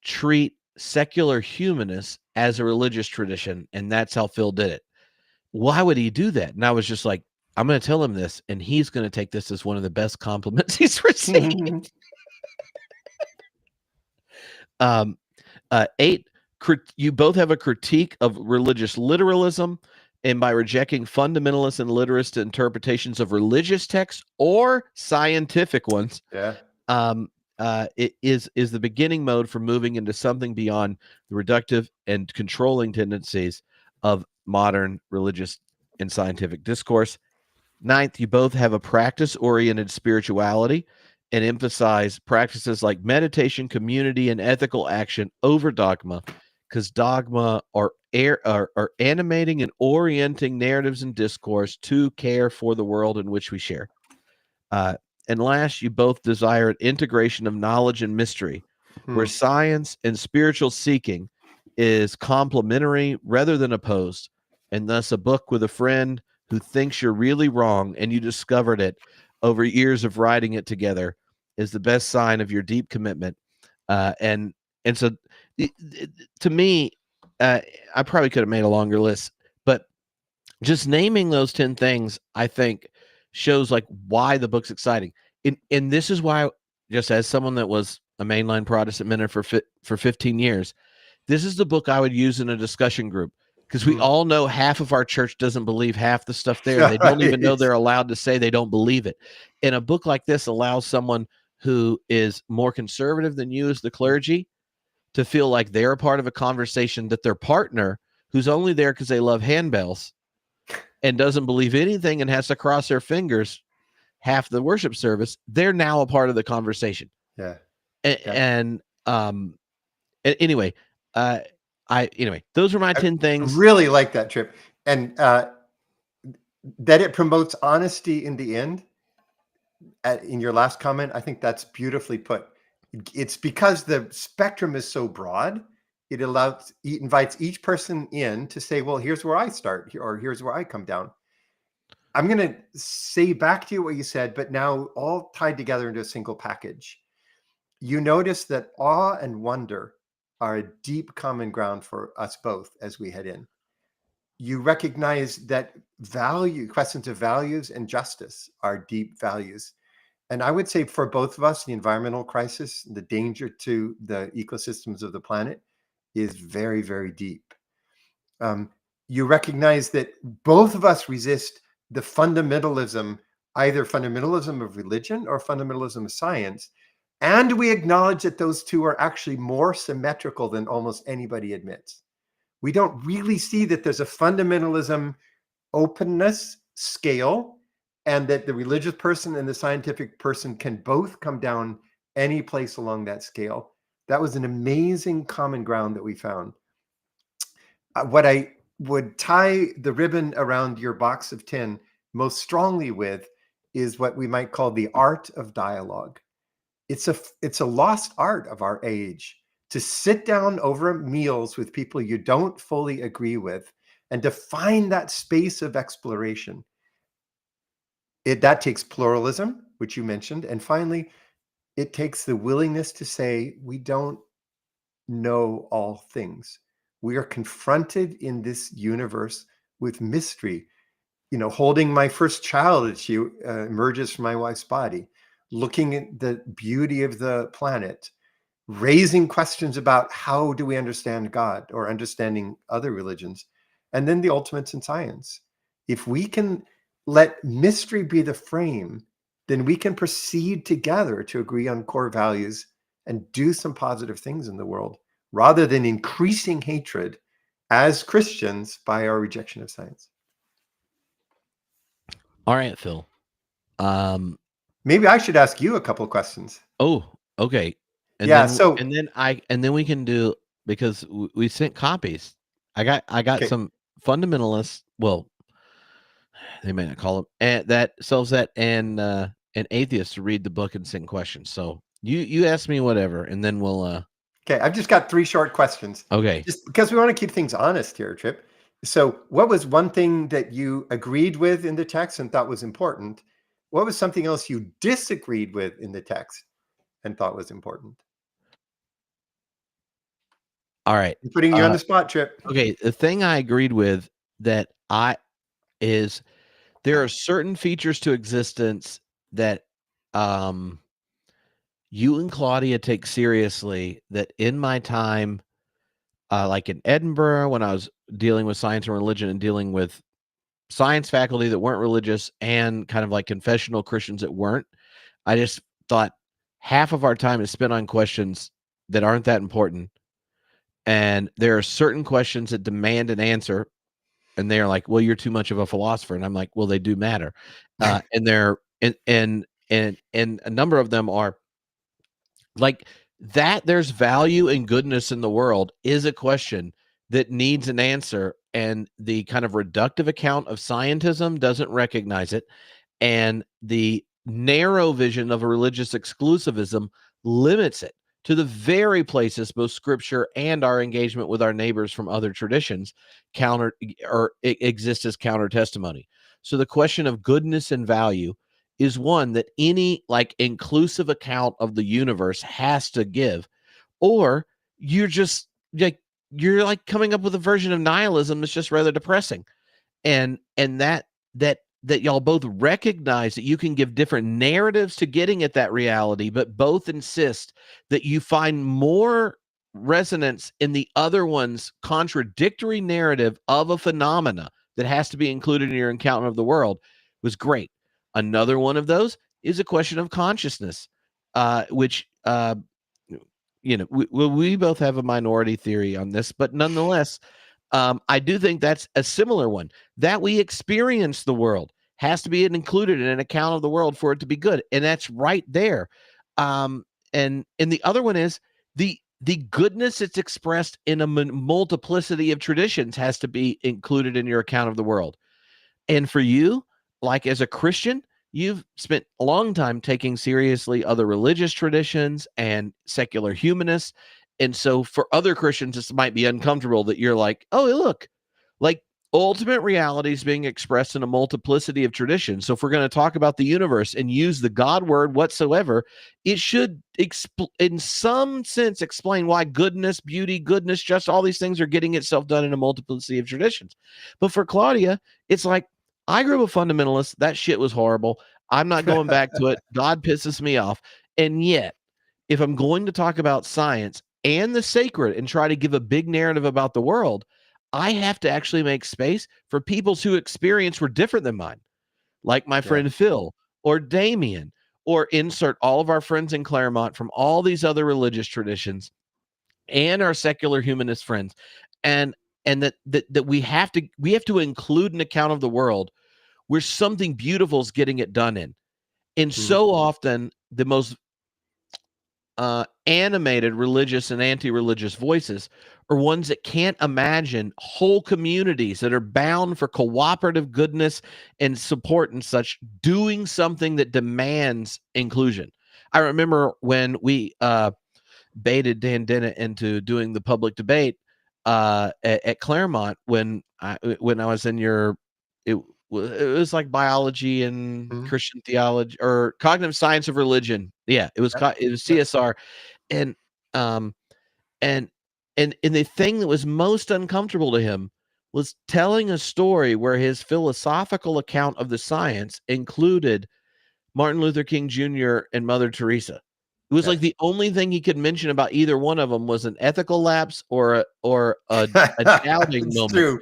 treat secular humanists as a religious tradition, and that's how Phil did it. Why would he do that? And I was just like, I'm going to tell him this, and he's going to take this as one of the best compliments he's received. 8, you both have a critique of religious literalism, and by rejecting fundamentalist and literist interpretations of religious texts or scientific ones, it is the beginning mode for moving into something beyond the reductive and controlling tendencies of modern religious and scientific discourse. 9th, you both have a practice-oriented spirituality and emphasize practices like meditation, community, and ethical action over dogma, because dogma are animating and orienting narratives and discourse to care for the world in which we share. And last, you both desire an integration of knowledge and mystery, where science and spiritual seeking is complementary rather than opposed, and thus a book with a friend who thinks you're really wrong and you discovered it over years of writing it together is the best sign of your deep commitment. And so to me, I probably could have made a longer list, just naming those 10 things, I think, shows like why the book's exciting. And this is why, just as someone that was a mainline Protestant minister for 15 years, this is the book I would use in a discussion group, because we all know half of our church doesn't believe half the stuff there, and they don't even know they're allowed to say they don't believe it. And a book like this allows someone who is more conservative than you as the clergy to feel like they're a part of a conversation that their partner, who's only there because they love handbells and doesn't believe anything and has to cross their fingers half the worship service, they're now a part of the conversation. Yeah. And anyway, those were my 10 things. Really like that, Trip. And that it promotes honesty in the end. In your last comment, I think that's beautifully put. It's because the spectrum is so broad, it invites each person in to say, well, here's where I start, or here's where I come down. I'm going to say back to you what you said, but now all tied together into a single package. You notice that awe and wonder are a deep common ground for us both as we head in. You recognize that questions of values and justice are deep values. And I would say for both of us, the environmental crisis, the danger to the ecosystems of the planet is very, very deep. You recognize that both of us resist the fundamentalism, either fundamentalism of religion or fundamentalism of science. And we acknowledge that those two are actually more symmetrical than almost anybody admits. We don't really see that there's a fundamentalism openness scale, and that the religious person and the scientific person can both come down any place along that scale. That was an amazing common ground that we found. What I would tie the ribbon around your box of 10 most strongly with is what we might call the art of dialogue. It's a lost art of our age, to sit down over meals with people you don't fully agree with and to find that space of exploration. That takes pluralism, which you mentioned. And finally, it takes the willingness to say, we don't know all things. We are confronted in this universe with mystery. Holding my first child as she emerges from my wife's body, looking at the beauty of the planet, raising questions about how do we understand God or understanding other religions, and then the ultimates in science. If we can let mystery be the frame, then we can proceed together to agree on core values and do some positive things in the world, rather than increasing hatred as Christians by our rejection of science. All right, Phil. Maybe I should ask you a couple of questions. Oh, okay. And Yeah, then we can do, because we sent copies. I got Okay. some fundamentalists. Well, they may not call them, and that sells that, and an atheist to read the book and send questions. So you ask me whatever, and then we'll. Okay, I've just got 3 short questions. Okay. Just because we want to keep things honest here, Trip. So, what was one thing that you agreed with in the text and thought was important? What was something else you disagreed with in the text and thought was important? All right. I'm putting you on the spot, Trip. Okay. The thing I agreed with is there are certain features to existence that you and Claudia take seriously, that in my time, like in Edinburgh, when I was dealing with science and religion and dealing with science faculty that weren't religious and kind of like confessional Christians that weren't, I just thought half of our time is spent on questions that aren't that important. And there are certain questions that demand an answer. And they're like, well, you're too much of a philosopher. And I'm like, well, they do matter. And they're, and a number of them are like that. There's value and goodness in the world is a question that needs an answer. And the kind of reductive account of scientism doesn't recognize it. And the narrow vision of a religious exclusivism limits it to the very places both scripture and our engagement with our neighbors from other traditions exist as counter testimony. So the question of goodness and value is one that any like inclusive account of the universe has to give, or you're just like, you're like coming up with a version of nihilism that's just rather depressing. and that y'all both recognize that you can give different narratives to getting at that reality, but both insist that you find more resonance in the other one's contradictory narrative of a phenomena that has to be included in your encounter of the world, was great. Another one of those is a question of consciousness, which we both have a minority theory on this, but nonetheless, I do think that's a similar one, that we experience the world has to be included in an account of the world for it to be good, and that's right there. And the other one is the goodness that's expressed in a multiplicity of traditions has to be included in your account of the world. And for you, like as a Christian, you've spent a long time taking seriously other religious traditions and secular humanists. And so for other Christians, this might be uncomfortable that you're like, oh, look, like ultimate reality is being expressed in a multiplicity of traditions. So if we're going to talk about the universe and use the God word whatsoever, it should in some sense explain why goodness, beauty, goodness, just all these things are getting itself done in a multiplicity of traditions. But for Claudia, it's like, I grew up a fundamentalist. That shit was horrible. I'm not going back to it. God pisses me off. And yet, if I'm going to talk about science and the sacred and try to give a big narrative about the world, I have to actually make space for people's who experience were different than mine, like my friend Phil or Damien, or insert all of our friends in Claremont from all these other religious traditions and our secular humanist friends. And that we have to include an account of the world where something beautiful is getting it done in. And so often the most animated religious and anti-religious voices are ones that can't imagine whole communities that are bound for cooperative goodness and support and such, doing something that demands inclusion. I remember when we baited Dan Dennett into doing the public debate at Claremont when I was in it was like biology and Christian theology or cognitive science of religion. Yeah, it was CSR, and um and and the thing that was most uncomfortable to him was telling a story where his philosophical account of the science included Martin Luther King Jr. and Mother Teresa. It was like the only thing he could mention about either one of them was an ethical lapse or a doubting It's moment. true.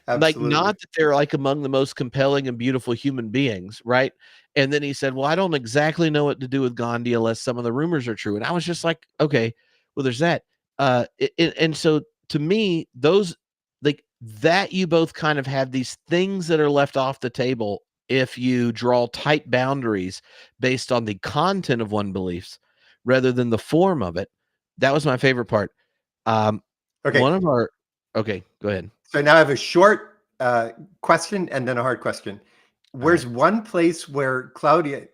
Like, Absolutely. not that they're like among the most compelling and beautiful human beings, right? And then he said, well, I don't exactly know what to do with Gandhi unless some of the rumors are true. And I was just like, okay, well, there's that. And so to me, those like that, you both kind of have these things that are left off the table if you draw tight boundaries based on the content of one beliefs rather than the form of it. That was my favorite part. Okay. One of our Okay, go ahead. So now I have a short question and then a hard question. All right. Where's one place where Claudia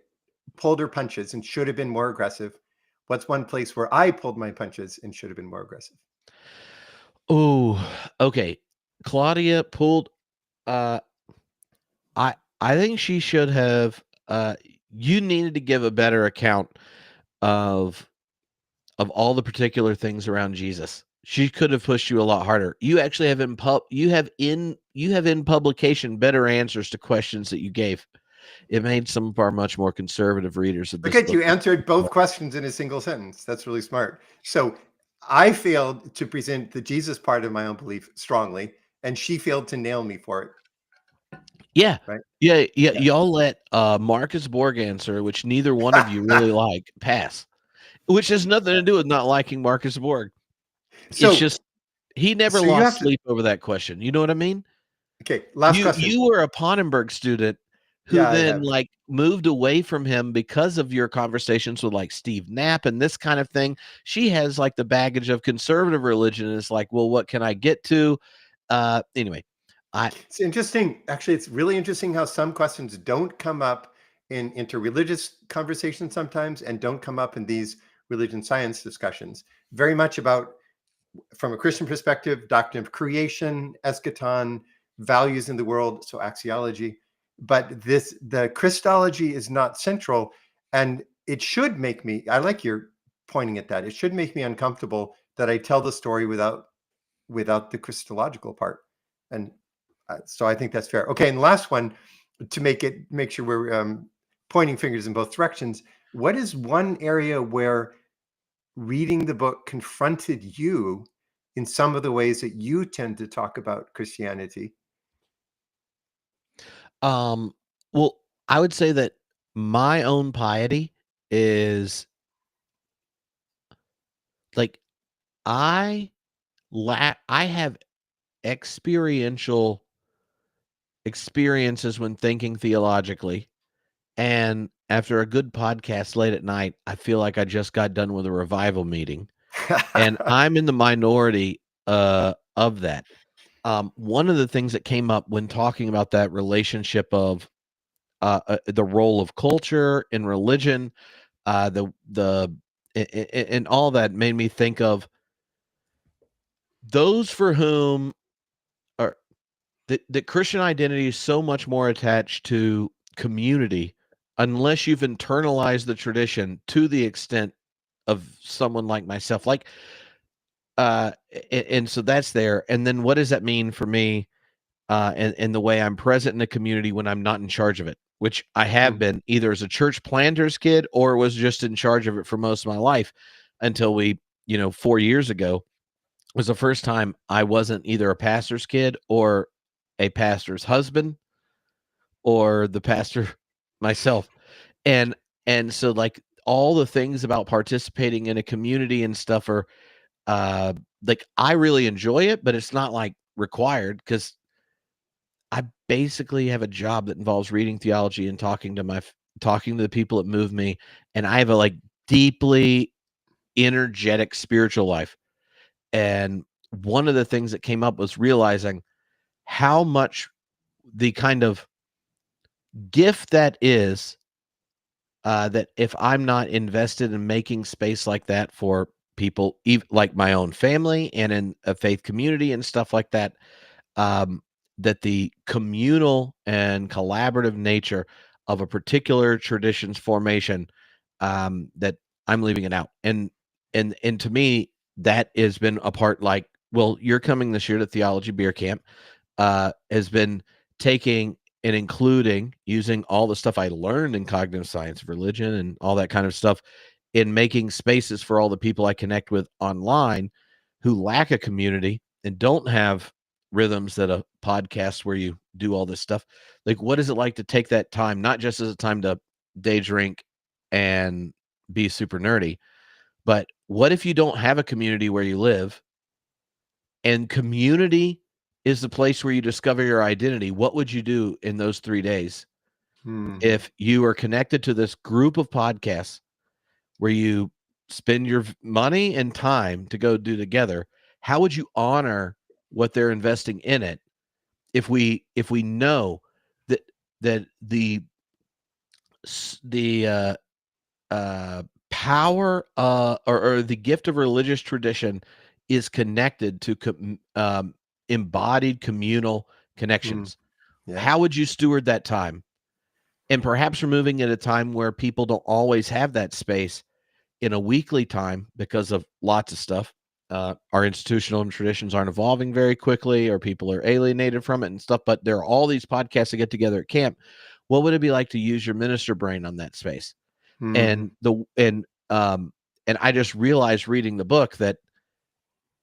pulled her punches and should have been more aggressive? What's one place where I pulled my punches and should have been more aggressive? Oh, okay. Claudia pulled uh I think she should have you needed to give a better account of all the particular things around Jesus. She could have pushed you a lot harder. You actually have you have in publication better answers to questions that you gave. It made some of our much more conservative readers of Look this at book. you answered both questions in a single sentence. That's really smart. So I failed to present the Jesus part of my own belief strongly, and she failed to nail me for it. Yeah. Right? Yeah, yeah. Yeah. Y'all let Marcus Borg answer, which neither one of you really like, pass. Which has nothing to do with not liking Marcus Borg. It's So, just he never so you lost have to. sleep over that question. You know what I mean? Okay. Last question. You were a Ponnenberg student who Yeah, I then have. like moved away from him because of your conversations with like Steve Knapp and this kind of thing. She has like the baggage of conservative religion and is like, well, what can I get to? Anyway, It's interesting. Actually, it's really interesting how some questions don't come up in interreligious conversations sometimes and don't come up in these religion science discussions. Very much about, from a Christian perspective, doctrine of creation, eschaton, values in the world, so axiology. But the Christology is not central. And it should make me, I like your pointing at that, it should make me uncomfortable that I tell the story without the Christological part. And So I think that's fair. Okay, and the last one, to make sure we're pointing fingers in both directions. What is one area where reading the book confronted you in some of the ways that you tend to talk about Christianity? Um, well, I would say that my own piety is like I I have experiential experiences when thinking theologically. And after a good podcast late at night, I feel like I just got done with a revival meeting. And I'm in the minority of that. One of the things that came up when talking about that relationship of the role of culture and religion, and all that made me think of those for whom are the Christian identity is so much more attached to community, unless you've internalized the tradition to the extent of someone like myself. Like, and so that's there. And then what does that mean for me, and the way I'm present in the community when I'm not in charge of it, which I have Hmm. been either as a church planter's kid or was just in charge of it for most of my life until 4 years ago was the first time I wasn't either a pastor's kid or a pastor's husband or the pastor myself. And so like all the things about participating in a community and stuff are like I really enjoy it, but it's not like required because I basically have a job that involves reading theology and talking to the people that move me, and I have a like deeply energetic spiritual life. And one of the things that came up was realizing how much the kind of gift that is, that if I'm not invested in making space like that for people, like my own family and in a faith community and stuff like that, um, that the communal and collaborative nature of a particular tradition's formation, that I'm leaving it out. And to me, that has been a part. Like, well, you're coming this year to Theology Beer Camp, has been taking and including using all the stuff I learned in cognitive science, religion, and all that kind of stuff in making spaces for all the people I connect with online who lack a community and don't have rhythms that a podcast where you do all this stuff. Like, what is it like to take that time, not just as a time to day drink and be super nerdy, but what if you don't have a community where you live and community is the place where you discover your identity? What would you do in those 3 days Hmm. if you are connected to this group of podcasts where you spend your money and time to go do together? How would you honor what they're investing in it if we know that the the power, or the gift of religious tradition is connected to embodied communal Hmm. connections? Yeah. How would you steward that time? And perhaps removing at a time where people don't always have that space in a weekly time because of lots of stuff. Our institutional and traditions aren't evolving very quickly, or people are alienated from it and stuff. But there are all these podcasts that get together at camp. What would it be like to use your minister brain on that space? Hmm. And and I just realized reading the book that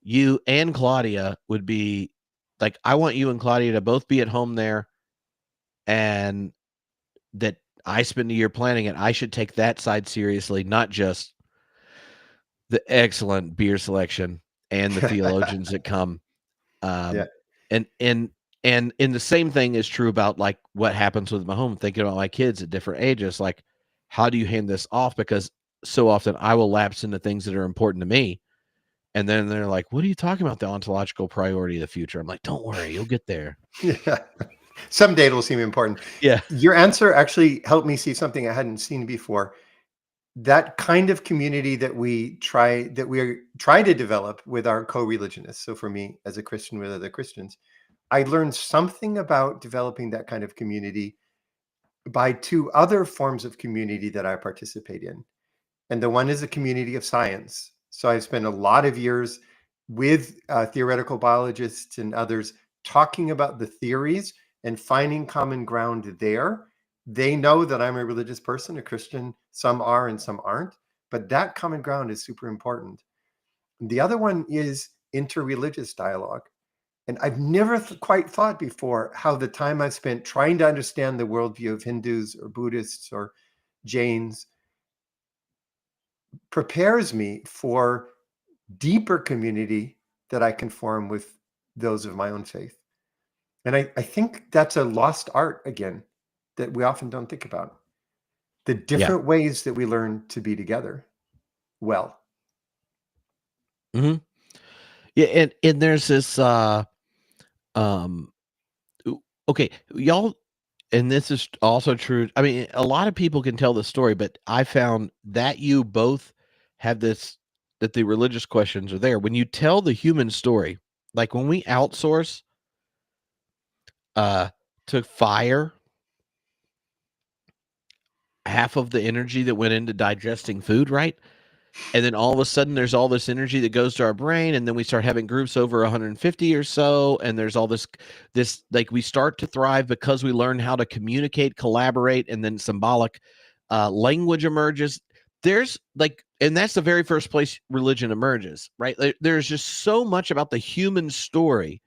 you and Claudia would be like, I want you and Claudia to both be at home there, and that I spend a year planning it. I should take that side seriously, not just the excellent beer selection and the theologians that come. Yeah. Um, and the same thing is true about like what happens with my home, thinking about my kids at different ages. Like, how do you hand this off? Because so often I will lapse into things that are important to me. And then they're like, what are you talking about? The ontological priority of the future. I'm like, don't worry, you'll get there. Yeah. Someday it'll seem important. Yeah. Your answer actually helped me see something I hadn't seen before. That kind of community that we are trying to develop with our co-religionists. So for me, as a Christian with other Christians, I learned something about developing that kind of community by two other forms of community that I participate in. And the one is a community of science. So I've spent a lot of years with theoretical biologists and others talking about the theories and finding common ground there. They know that I'm a religious person, a Christian. Some are and some aren't, but that common ground is super important. The other one is interreligious dialogue. And I've never quite thought before how the time I've spent trying to understand the worldview of Hindus or Buddhists or Jains prepares me for deeper community that I can form with those of my own faith. And I think that's a lost art again that we often don't think about. The different ways that we learn to be together well. Mm-hmm. Yeah, and there's this okay, y'all, and this is also true. I mean, a lot of people can tell the story, but I found that you both have this, that the religious questions are there. When you tell the human story, like when we outsource to fire half of the energy that went into digesting food, right? And then all of a sudden there's all this energy that goes to our brain, and then we start having groups over 150 or so, and there's all this like we start to thrive because we learn how to communicate, collaborate, and then symbolic language emerges. There's like, and that's the very first place religion emerges, right? There's just so much about the human story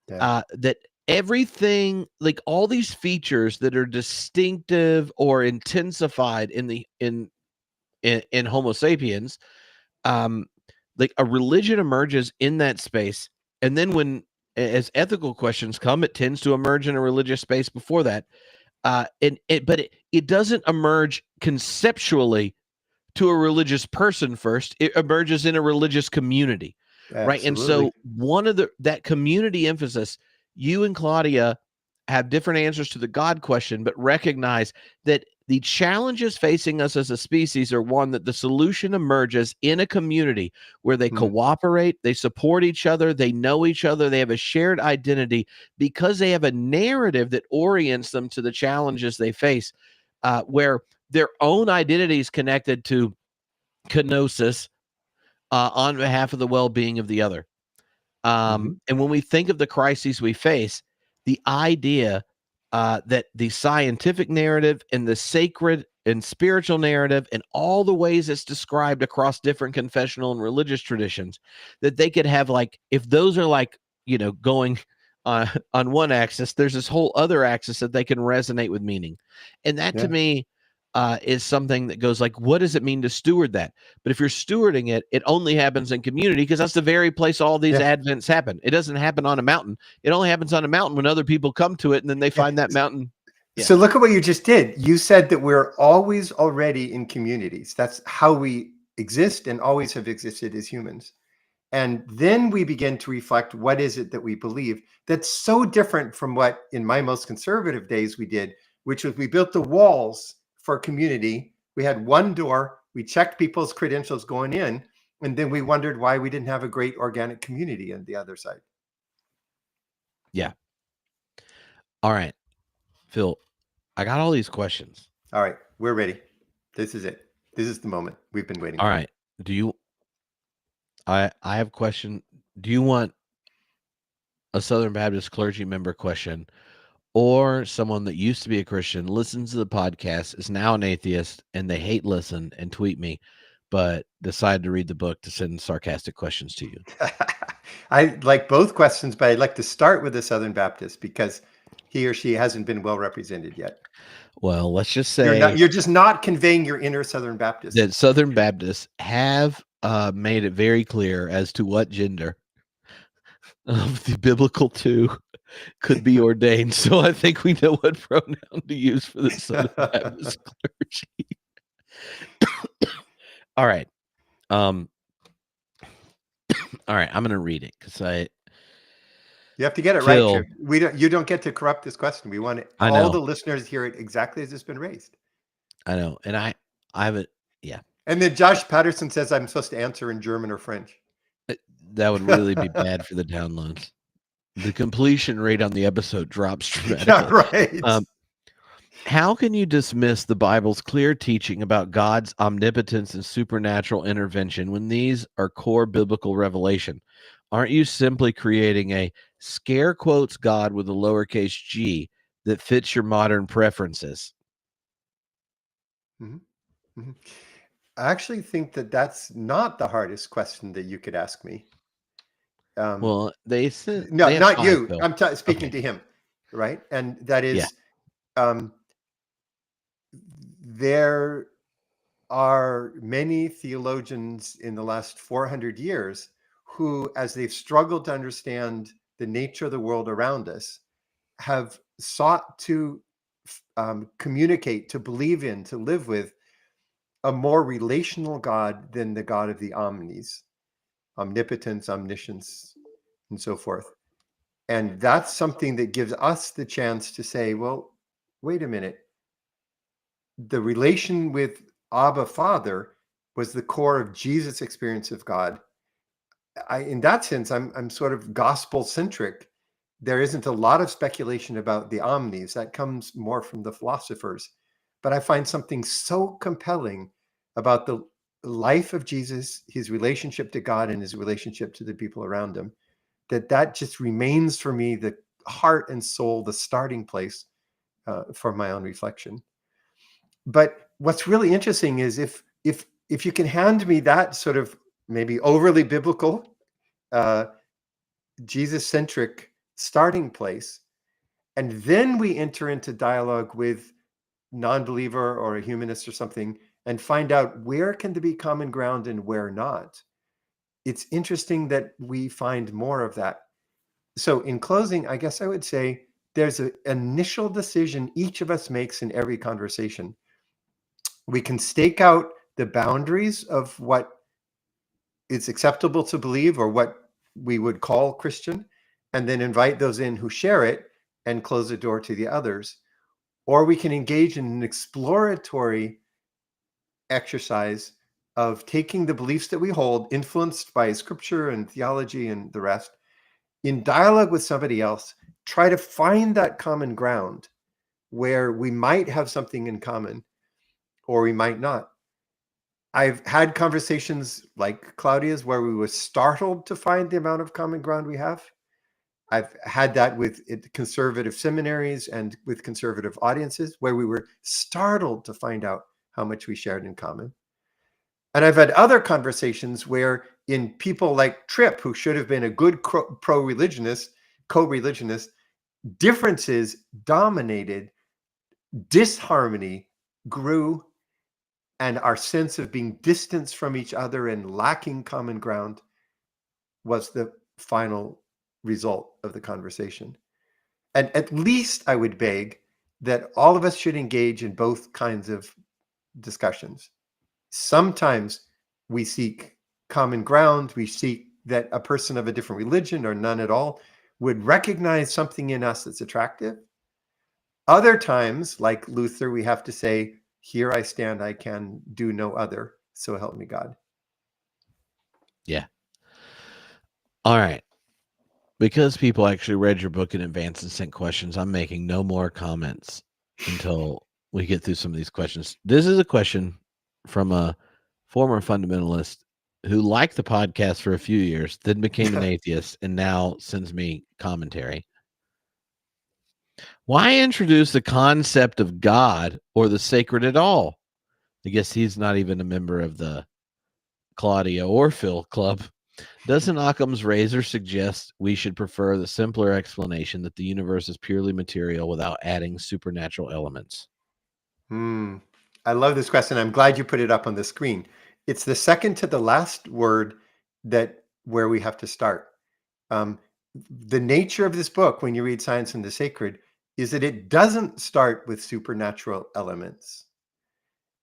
that everything, like all these features that are distinctive or intensified in Homo sapiens, like a religion emerges in that space, and then when as ethical questions come, it tends to emerge in a religious space before that, but it doesn't emerge conceptually to a religious person first. It emerges in a religious community, right? And so one of that community emphasis, you and Claudia have different answers to the God question, but recognize that the challenges facing us as a species are one that the solution emerges in a community where they cooperate, they support each other, they know each other, they have a shared identity because they have a narrative that orients them to the challenges they face, where their own identity is connected to kenosis on behalf of the well-being of the other. And when we think of the crises we face, the idea that the scientific narrative and the sacred and spiritual narrative and all the ways it's described across different confessional and religious traditions, that they could have, like, if those are like, going on one axis, there's this whole other axis that they can resonate with meaning. And that to me is something that goes like, what does it mean to steward that? But if you're stewarding it, it only happens in community because that's the very place all these advents happen. It doesn't happen on a mountain. It only happens on a mountain when other people come to it and then they find that mountain. So look at what you just did. You said that we're always already in communities. That's how we exist and always have existed as humans. And then we begin to reflect, what is it that we believe that's so different from what in my most conservative days we did, which was we built the walls for community. We had one door, we checked people's credentials going in, and then we wondered why we didn't have a great organic community on the other side. Yeah. All right, Phil, I got all these questions. All right, we're ready. This is it. This is the moment we've been waiting for. All right. I have a question. Do you want a Southern Baptist clergy member question, or someone that used to be a Christian, listens to the podcast, is now an atheist, and they hate listen and tweet me, but decided to read the book to send sarcastic questions to you? I like both questions, but I'd like to start with the Southern Baptist because he or she hasn't been well represented yet. Well, let's just say you're just not conveying your inner Southern Baptist. That Southern Baptists have made it very clear as to what gender of the biblical two could be ordained. So I think we know what pronoun to use for the Southern Baptist clergy. All right. All right, I'm going to read it because you have to get it right. You don't get to corrupt this question. We want all the listeners hear it exactly as it's been raised. I know. And I haven't. Yeah. And then Josh Patterson says I'm supposed to answer in German or French. That would really be bad for the downloads. The completion rate on the episode drops dramatically. Yeah, right. How can you dismiss the Bible's clear teaching about God's omnipotence and supernatural intervention when these are core biblical revelation? Aren't you simply creating a scare quotes God with a lowercase g that fits your modern preferences? Mhm. Mhm. I actually think that that's not the hardest question that you could ask me. Um, Well, they no, have not 5, you. Phil. I'm speaking Okay. to him, right? And that Yeah. is, um, there are many theologians in the last 400 years who, as they've struggled to understand the nature of the world around us, have sought to communicate, to believe in, to live with a more relational God than the God of the omnis, omnipotence, omniscience, and so forth. And that's something that gives us the chance to say, well, wait a minute. The relation with Abba Father was the core of Jesus' experience of God. In that sense, I'm sort of gospel centric. There isn't a lot of speculation about the omnis. That comes more from the philosophers. But I find something so compelling about the life of Jesus, his relationship to God and his relationship to the people around him, that just remains for me the heart and soul, the starting place for my own reflection. But what's really interesting is if you can hand me that sort of maybe overly biblical, uh, Jesus centric starting place, and then we enter into dialogue with non-believer or a humanist or something, and find out where can there be common ground and where not. It's interesting that we find more of that. So in closing, I guess I would say there's an initial decision each of us makes in every conversation. We can stake out the boundaries of what is acceptable to believe or what we would call Christian, and then invite those in who share it and close the door to the others. Or we can engage in an exploratory exercise of taking the beliefs that we hold, influenced by scripture and theology and the rest, in dialogue with somebody else, try to find that common ground where we might have something in common or we might not. I've had conversations like Claudia's where we were startled to find the amount of common ground we have. I've had that with conservative seminaries and with conservative audiences where we were startled to find out how much we shared in common. And I've had other conversations where in people like Tripp, who should have been a good pro-religionist, co-religionist, differences dominated, disharmony grew, and our sense of being distanced from each other and lacking common ground was the final result of the conversation. And at least I would beg that all of us should engage in both kinds of discussions. Sometimes we seek common ground, we seek that a person of a different religion or none at all would recognize something in us that's attractive. Other times, like Luther, we have to say, here I stand, I can do no other. So help me God. Yeah. All right. Because people actually read your book in advance and sent questions, I'm making no more comments until we get through some of these questions. This is a question from a former fundamentalist who liked the podcast for a few years, then became an atheist, and now sends me commentary. Why introduce the concept of God or the sacred at all? I guess he's not even a member of the Claudia or Phil club. Doesn't Occam's razor suggest we should prefer the simpler explanation that the universe is purely material without adding supernatural elements? I love this question. I'm glad you put it up on the screen. It's the second to the last word that where we have to start. Um, the nature of this book, when you read Science and the Sacred, is that it doesn't start with supernatural elements.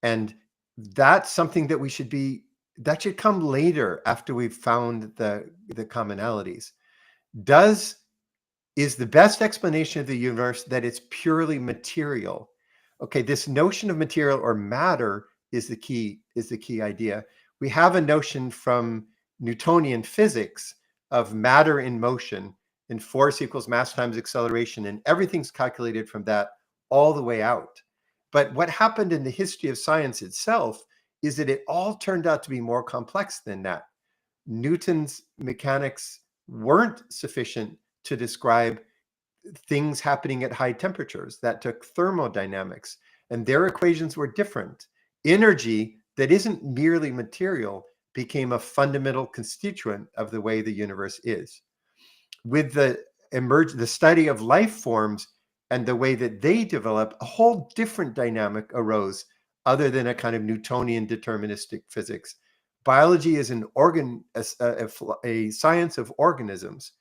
And that's something that that should come later after we've found the commonalities. Is the best explanation of the universe that it's purely material? Okay, this notion of material or matter is the key idea. We have a notion from Newtonian physics of matter in motion, and force equals mass times acceleration, and everything's calculated from that all the way out. But what happened in the history of science itself is that it all turned out to be more complex than that. Newton's mechanics weren't sufficient to describe things happening at high temperatures. That took thermodynamics, and their equations were different. Energy that isn't merely material became a fundamental constituent of the way the universe is. With the study of life forms and the way that they develop, a whole different dynamic arose other than a kind of Newtonian deterministic physics. Biology is a science of organisms,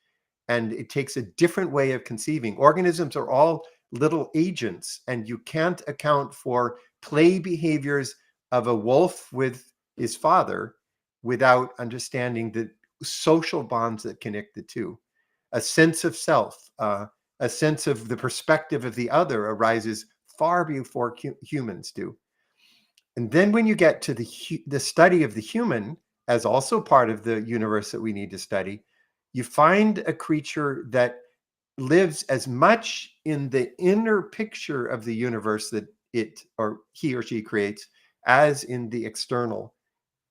and it takes a different way of conceiving. Organisms are all little agents, and you can't account for play behaviors of a wolf with his father without understanding the social bonds that connect the two. A sense of self, a sense of the perspective of the other arises far before humans do. And then when you get to the study of the human as also part of the universe that we need to study, you find a creature that lives as much in the inner picture of the universe that it or he or she creates as in the external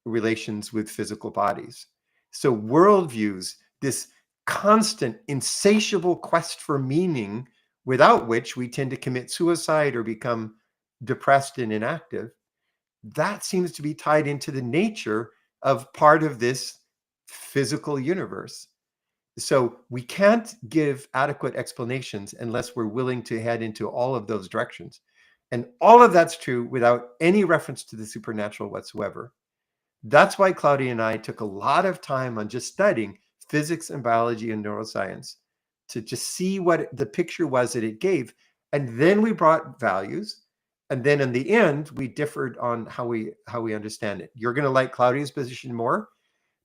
relations with physical bodies. So worldviews, this constant, insatiable quest for meaning, without which we tend to commit suicide or become depressed and inactive, that seems to be tied into the nature of part of this physical universe. So we can't give adequate explanations unless we're willing to head into all of those directions. And all of that's true without any reference to the supernatural whatsoever. That's why Claudia and I took a lot of time on just studying physics and biology and neuroscience to just see what the picture was that it gave. And then we brought values. And then in the end, we differed on how we understand it. You're going to like Claudia's position more,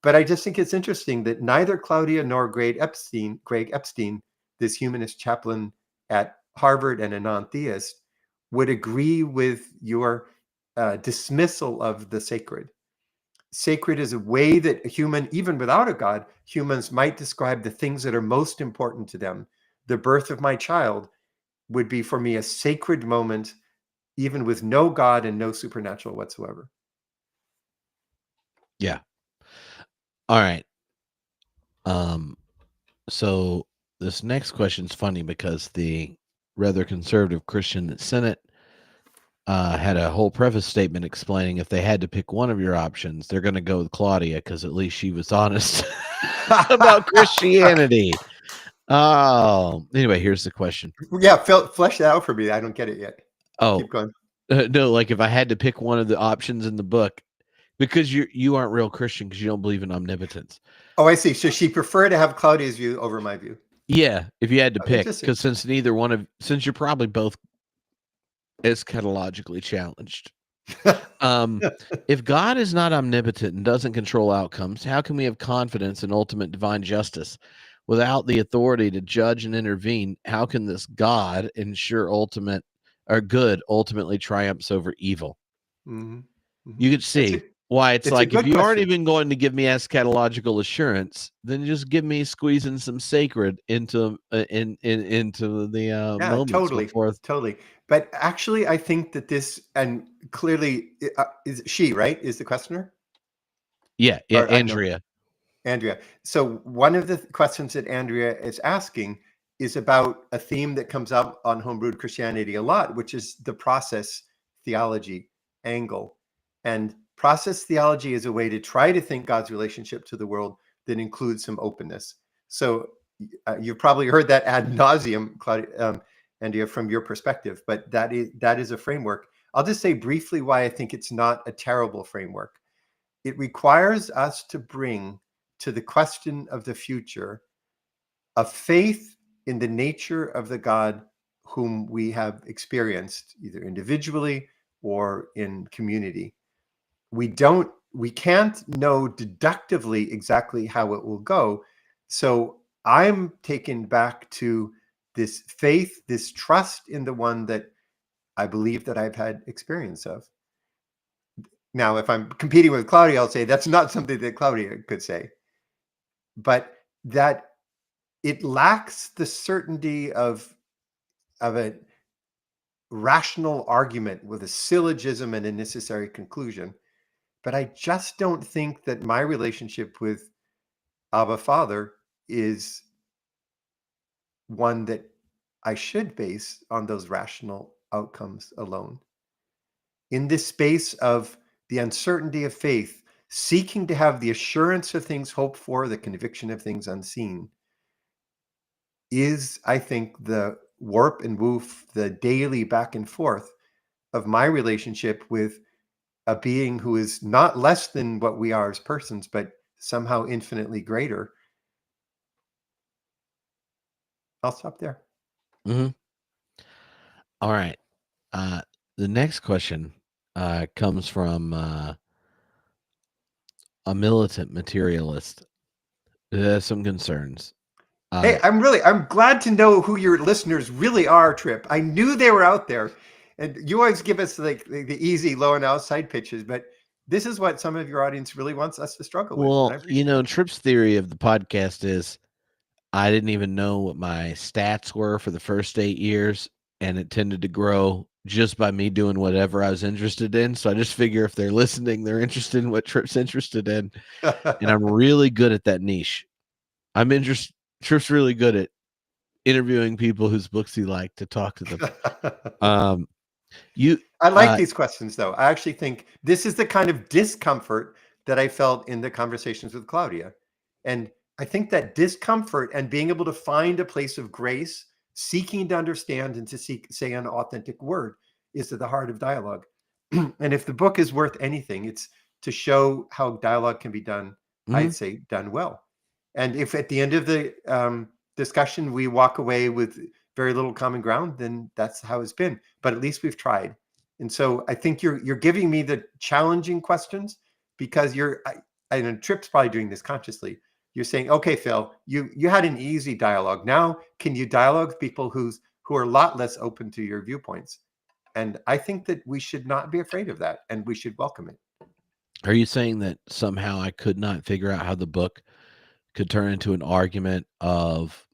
but I just think it's interesting that neither Claudia nor Greg Epstein, this humanist chaplain at Harvard and a non-theist, would agree with your dismissal of the sacred. Sacred is a way that a human, even without a God, humans might describe the things that are most important to them. The birth of my child would be for me a sacred moment, even with no God and no supernatural whatsoever. Yeah. All right. So this next question is funny because the rather conservative Christian Senate had a whole preface statement explaining if they had to pick one of your options, they're going to go with Claudia because at least she was honest about Christianity. Oh, anyway, here's the question. Yeah, flesh that out for me. I don't get it yet. Oh, Keep going. No, like if I had to pick one of the options in the book, because you aren't real Christian because you don't believe in omnipotence. Oh, I see. So she preferred to have Claudia's view over my view. Yeah, if you had to Oh, pick, interesting. because since you're probably both eschatologically challenged. If God is not omnipotent and doesn't control outcomes, how can we have confidence in ultimate divine justice? Without the authority to judge and intervene, how can this God ensure ultimate or good ultimately triumphs over evil? Mhm, mhm. You could see why it's It's a like, if good you aren't question. even going to give me eschatological assurance, then just give me squeezing some sacred into into the Yeah, moments totally, before. totally. But actually, I think that this, and clearly, is she, right? Is the questioner? Yeah, Or no, Andrea. Andrea. So one of the questions that Andrea is asking is about a theme that comes up on homebrewed Christianity a lot, which is the process theology angle. And process theology is a way to try to think God's relationship to the world that includes some openness. So you've probably heard that ad nauseum, Claudia, Andrea, from your perspective, but that is a framework. I'll just say briefly why I think it's not a terrible framework. It requires us to bring to the question of the future a faith in the nature of the God whom we have experienced, either individually or in community. We can't know deductively exactly how it will go. So I'm taken back to this faith, this trust in the one that I believe that I've had experience of. Now, if I'm competing with Claudia, I'll say that's not something that Claudia could say, but that it lacks the certainty of a rational argument with a syllogism and a necessary conclusion. But I just don't think that my relationship with Abba Father is one that I should base on those rational outcomes alone. In this space of the uncertainty of faith, seeking to have the assurance of things hoped for, the conviction of things unseen, is, I think, the warp and woof, the daily back and forth of my relationship with a being who is not less than what we are as persons, but somehow infinitely greater. I'll stop there. Mhm. All right. The next question comes from a militant materialist who has some concerns. Hey, I'm glad to know who your listeners really are, Trip. I knew they were out there. And you always give us like the easy low and outside pitches, but this is what some of your audience really wants us to struggle with. And I Well, appreciate it. Tripp's theory of the podcast is I didn't even know what my stats were for the first 8 years, and it tended to grow just by me doing whatever I was interested in. So I just figure if they're listening, they're interested in what Tripp's interested in, and I'm really good at that niche. Tripp's really good at interviewing people whose books he liked to talk to them. Um, you, I like these questions, though. I actually think this is the kind of discomfort that I felt in the conversations with Claudia. And I think that discomfort and being able to find a place of grace, seeking to understand and to say an authentic word is at the heart of dialogue. And if the book is worth anything, it's to show how dialogue can be done, I'd say done well. And if at the end of the discussion we walk away with very little common ground, then that's how it's been. But at least we've tried. And so I think you're giving me the challenging questions because I know Tripp's probably doing this consciously. You're saying, okay, Phil, you had an easy dialogue. Now, can you dialogue with people who are a lot less open to your viewpoints? And I think that we should not be afraid of that, and we should welcome it. Are you saying that somehow I could not figure out how the book could turn into an argument of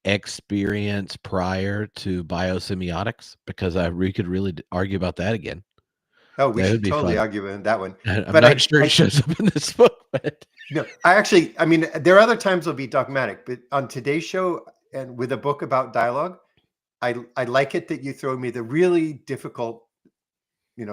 experience prior to biosemiotics? Because we could really argue about that again. Oh, we That would should be totally fun. argue in that one. I'm But not sure it shows up in this book, but no, I mean, there are other times I'll be dogmatic, but on today's show and with a book about dialogue, I like it that you throw me the really difficult,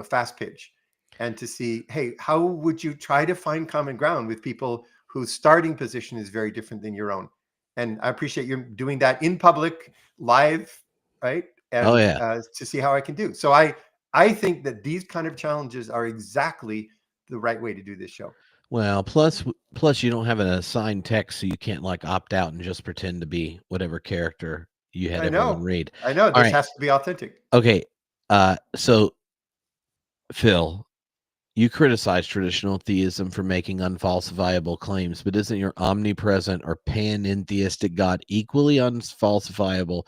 fast pitch, and to see, hey, how would you try to find common ground with people whose starting position is very different than your own? And I appreciate you doing that in public, live, right? oh And yeah. to see how I can do. So I think that these kind of challenges are exactly the right way to do this show. Well, plus you don't have an assigned text, so you can't like opt out and just pretend to be whatever character you had I everyone know, read. I know. All This right. has to be authentic. Okay. So Phil, you criticize traditional theism for making unfalsifiable claims, but isn't your omnipresent or panentheistic God equally unfalsifiable,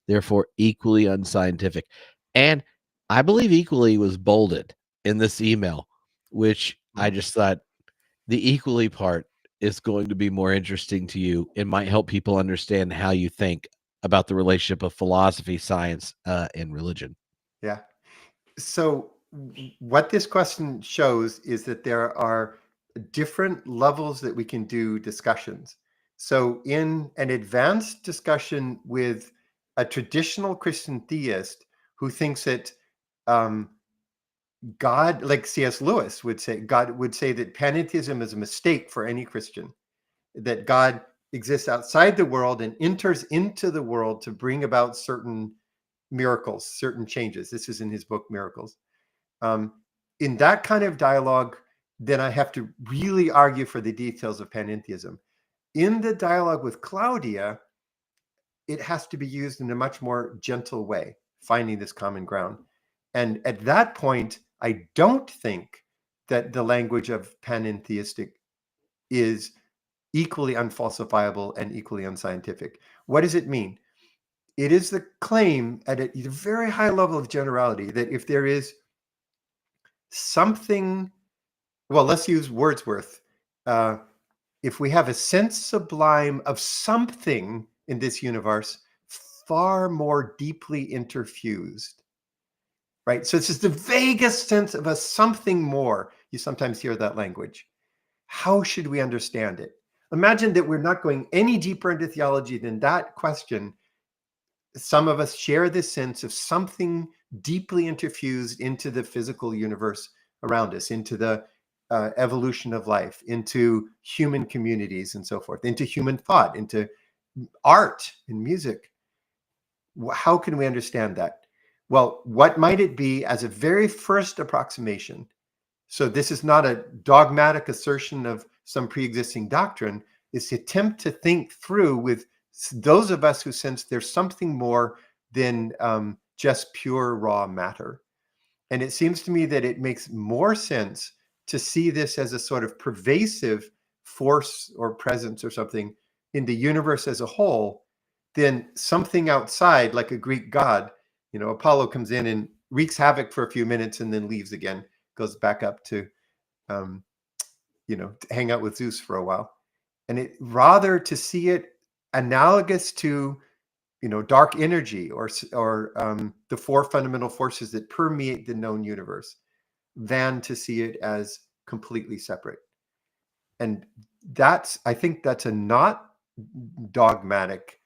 therefore equally unscientific? And I believe equally was bolded in this email, which I just thought the equally part is going to be more interesting to you and might help people understand how you think about the relationship of philosophy, science, and religion. Yeah. So what this question shows is that there are different levels that we can do discussions. So in an advanced discussion with a traditional Christian theist who thinks that um, God, like C.S. Lewis would say, God would say that panentheism is a mistake for any Christian, that God exists outside the world and enters into the world to bring about certain miracles, certain changes. This is in his book, Miracles. Um, in that kind of dialogue, then I have to really argue for the details of panentheism. In the dialogue with Claudia, it has to be used in a much more gentle way, finding this common ground. And at that point, I don't think that the language of panentheistic is equally unfalsifiable and equally unscientific. What does it mean? It is the claim at a very high level of generality that if there is something, well, let's use Wordsworth. Uh, if we have a sense sublime of something in this universe far more deeply interfused, right? So it's just the vaguest sense of a something more. You sometimes hear that language. How should we understand it? Imagine that we're not going any deeper into theology than that question. Some of us share this sense of something deeply interfused into the physical universe around us, into the evolution of life, into human communities and so forth, into human thought, into art and music. How can we understand that? Well, what might it be as a very first approximation? So this is not a dogmatic assertion of some pre-existing doctrine. It's the attempt to think through with those of us who sense there's something more than just pure raw matter. And it seems to me that it makes more sense to see this as a sort of pervasive force or presence or something in the universe as a whole than something outside, like a Greek god. You know, Apollo comes in and wreaks havoc for a few minutes and then leaves again, goes back up to, to hang out with Zeus for a while. And it rather to see it analogous to, dark energy or the four fundamental forces that permeate the known universe, than to see it as completely separate. And I think that's a not dogmatic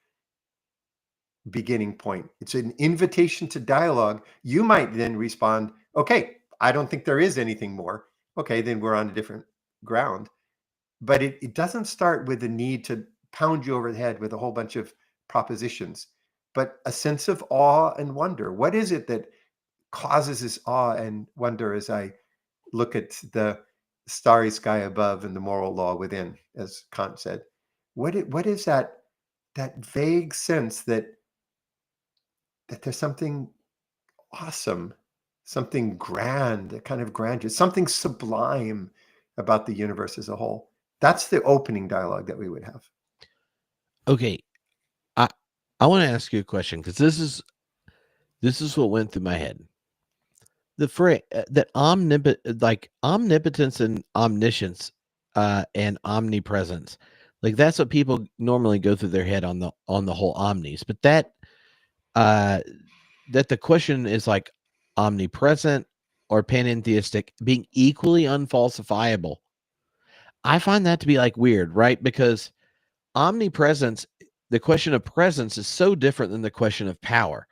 beginning point. It's an invitation to dialogue. You might then respond, okay, I don't think there is anything more. Okay, then we're on a different ground. But it doesn't start with the need to pound you over the head with a whole bunch of propositions, but a sense of awe and wonder. What is it that causes this awe and wonder as I look at the starry sky above and the moral law within, as Kant said? What is that vague sense that there's something awesome, something grand, a kind of grandeur, something sublime about the universe as a whole? That's the opening dialogue that we would have. Okay, I want to ask you a question, because this is what went through my head. The phrase that omnipotence and omniscience and omnipresence, like that's what people normally go through their head on the whole omnis. But that the question is like omnipresent or panentheistic being equally unfalsifiable. I find that to be like weird, right? Because omnipresence, the question of presence is so different than the question of power.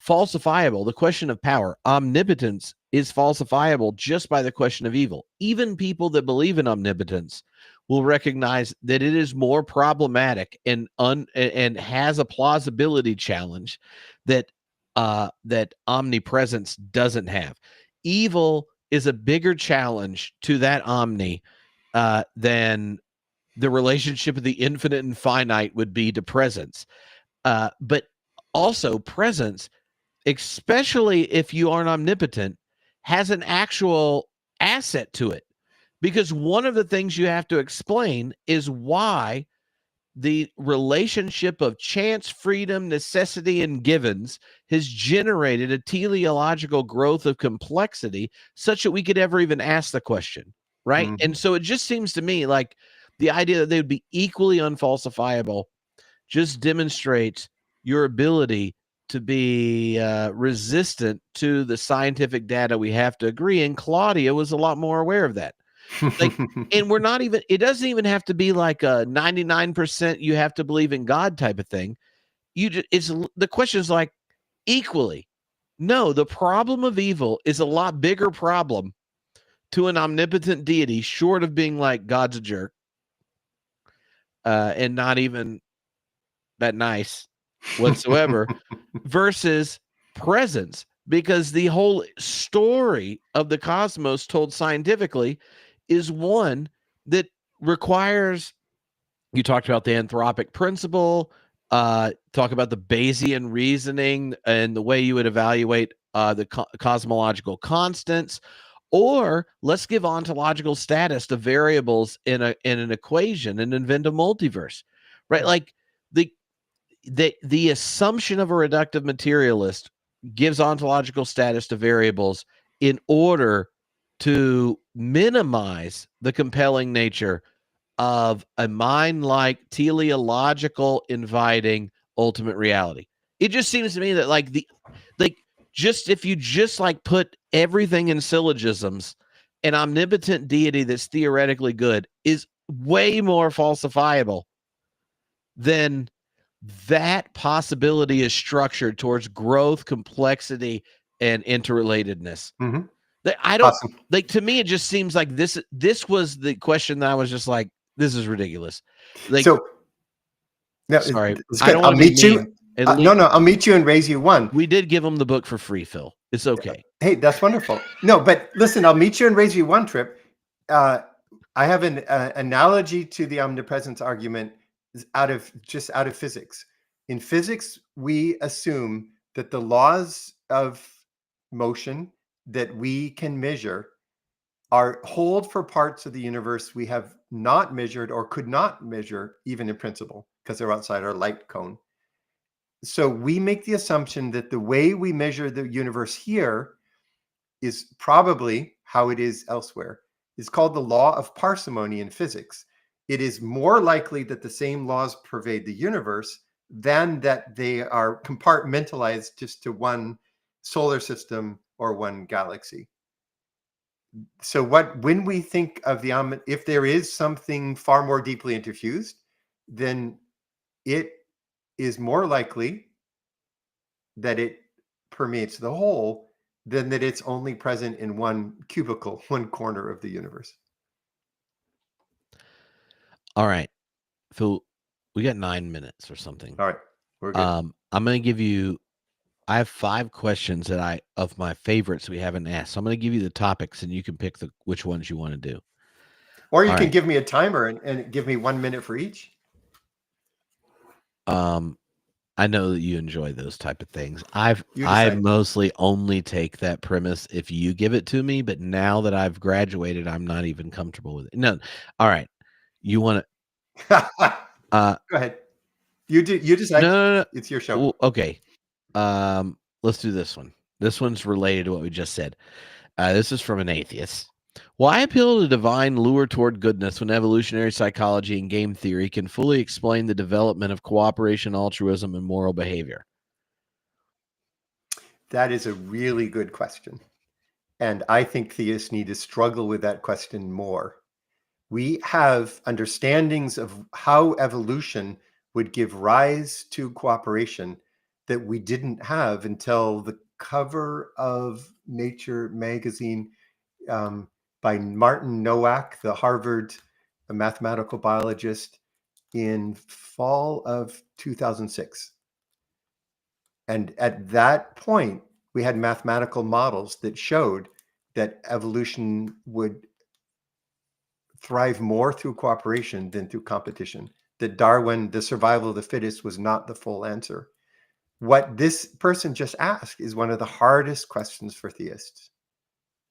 Falsifiable, the question of power. Omnipotence is falsifiable just by the question of evil. Even people that believe in omnipotence will recognize that it is more problematic and has a plausibility challenge that that omnipresence doesn't have. Evil is a bigger challenge to that omni than the relationship of the infinite and finite would be to presence. But also presence, especially if you aren't omnipotent, has an actual asset to it. Because one of the things you have to explain is why the relationship of chance, freedom, necessity, and givens has generated a teleological growth of complexity such that we could ever even ask the question, right? Mm-hmm. And so it just seems to me like the idea that they would be equally unfalsifiable just demonstrates your ability to be resistant to the scientific data we have to agree. And Claudia was a lot more aware of that. Like, and we're not even, it doesn't even have to be like a 99% you have to believe in God type of thing. The question is like equally. No, the problem of evil is a lot bigger problem to an omnipotent deity, short of being like God's a jerk and not even that nice whatsoever, versus presence, because the whole story of the cosmos told scientifically is one that requires, you talked about the anthropic principle, talk about the Bayesian reasoning and the way you would evaluate the cosmological constants, or let's give ontological status to variables in an equation and invent a multiverse, right? Like the assumption of a reductive materialist gives ontological status to variables in order to minimize the compelling nature of a mind-like teleological inviting ultimate reality. It just seems to me that if you just like put everything in syllogisms, an omnipotent deity that's theoretically good is way more falsifiable, then that possibility is structured towards growth, complexity, and interrelatedness. Mhm. I don't Awesome. like, to me, it just seems like this was the question that I was just like, this is ridiculous. Like, So no, sorry, it's I good. don't I'll want to be meet you. mean. At No, least no, I'll meet you and raise you one. we did give him the book for free, Phil. It's okay. Hey, that's wonderful. No, but listen, I'll meet you and raise you one trip. Uh, I have an analogy to the omnipresence argument out of physics. In physics, we assume that the laws of motion that we can measure are hold for parts of the universe we have not measured or could not measure even in principle because they're outside our light cone. So we make the assumption that the way we measure the universe here is probably how it is elsewhere. It's called the law of parsimony in physics. It is more likely that the same laws pervade the universe than that they are compartmentalized just to one solar system or one galaxy. So when we think of the if there is something far more deeply interfused, then it is more likely that it permeates the whole than that it's only present in one cubicle, one corner of the universe. All right, Phil, we got 9 minutes or something. All right, we're good. I'm going to give you. I have 5 questions that of my favorites we haven't asked. So I'm going to give you the topics, and you can pick which ones you want to do. Or you All can right. give me a timer and give me 1 minute for each. I know that you enjoy those type of things. You I decide. mostly only take that premise if you give it to me, but now that I've graduated, I'm not even comfortable with it. No. All right. You want to Go ahead. You decide. no. It's your show. Well, okay. Let's do this one. This one's related to what we just said. This is from an atheist. Why appeal to divine lure toward goodness when evolutionary psychology and game theory can fully explain the development of cooperation, altruism, and moral behavior? That is a really good question. And I think theists need to struggle with that question more. We have understandings of how evolution would give rise to cooperation that we didn't have until the cover of Nature magazine by Martin Nowak, the Harvard mathematical biologist, in fall of 2006. And at that point, we had mathematical models that showed that evolution would thrive more through cooperation than through competition. That Darwin, the survival of the fittest, was not the full answer. What this person just asked is one of the hardest questions for theists.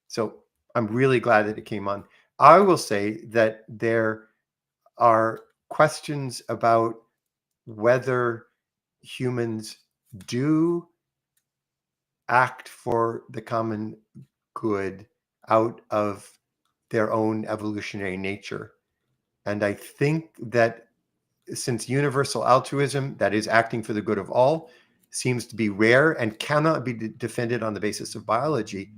So I'm really glad that it came on. I will say that there are questions about whether humans do act for the common good out of their own evolutionary nature. And I think that since universal altruism, that is acting for the good of all, seems to be rare and cannot be defended on the basis of biology,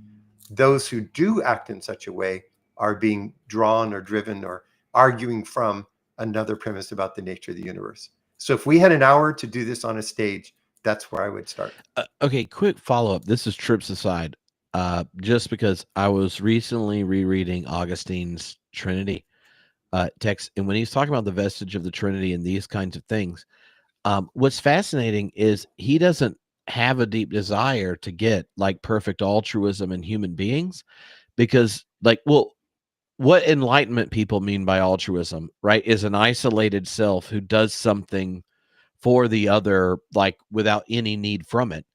those who do act in such a way are being drawn or driven or arguing from another premise about the nature of the universe. So if we had an hour to do this on a stage, that's where I would start. Okay, quick follow-up. This is trips aside. Just because I was recently rereading Augustine's Trinity text, and when he's talking about the vestige of the Trinity and these kinds of things, what's fascinating is he doesn't have a deep desire to get like perfect altruism in human beings, because what enlightenment people mean by altruism, right, is an isolated self who does something for the other, like without any need from it.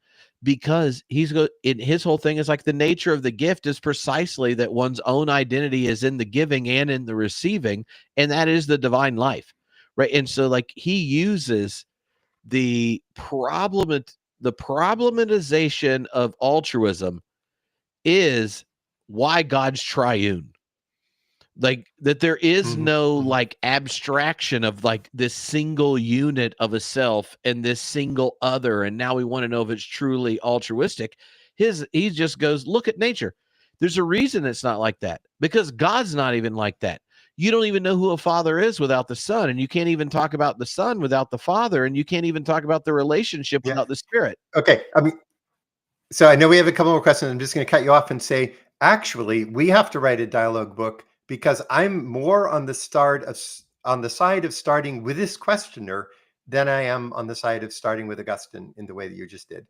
Because his whole thing is like the nature of the gift is precisely that one's own identity is in the giving and in the receiving, and that is the divine life, right? And so like he uses the problematization of altruism is why God's triune. Like that there is no like abstraction of like this single unit of a self and this single other, and now we want to know if it's truly altruistic. He just goes, look at nature. There's a reason it's not like that, because God's not even like that. you don't even know who a father is without the son, and you can't even talk about the son without the father, and you can't even talk about the relationship Yeah. without the spirit. Okay. I mean, so I know we have a couple more questions. I'm just going to cut you off and say, actually, we have to write a dialogue book because I'm more on the side of starting with this questioner than I am on the side of starting with Augustine in the way that you just did.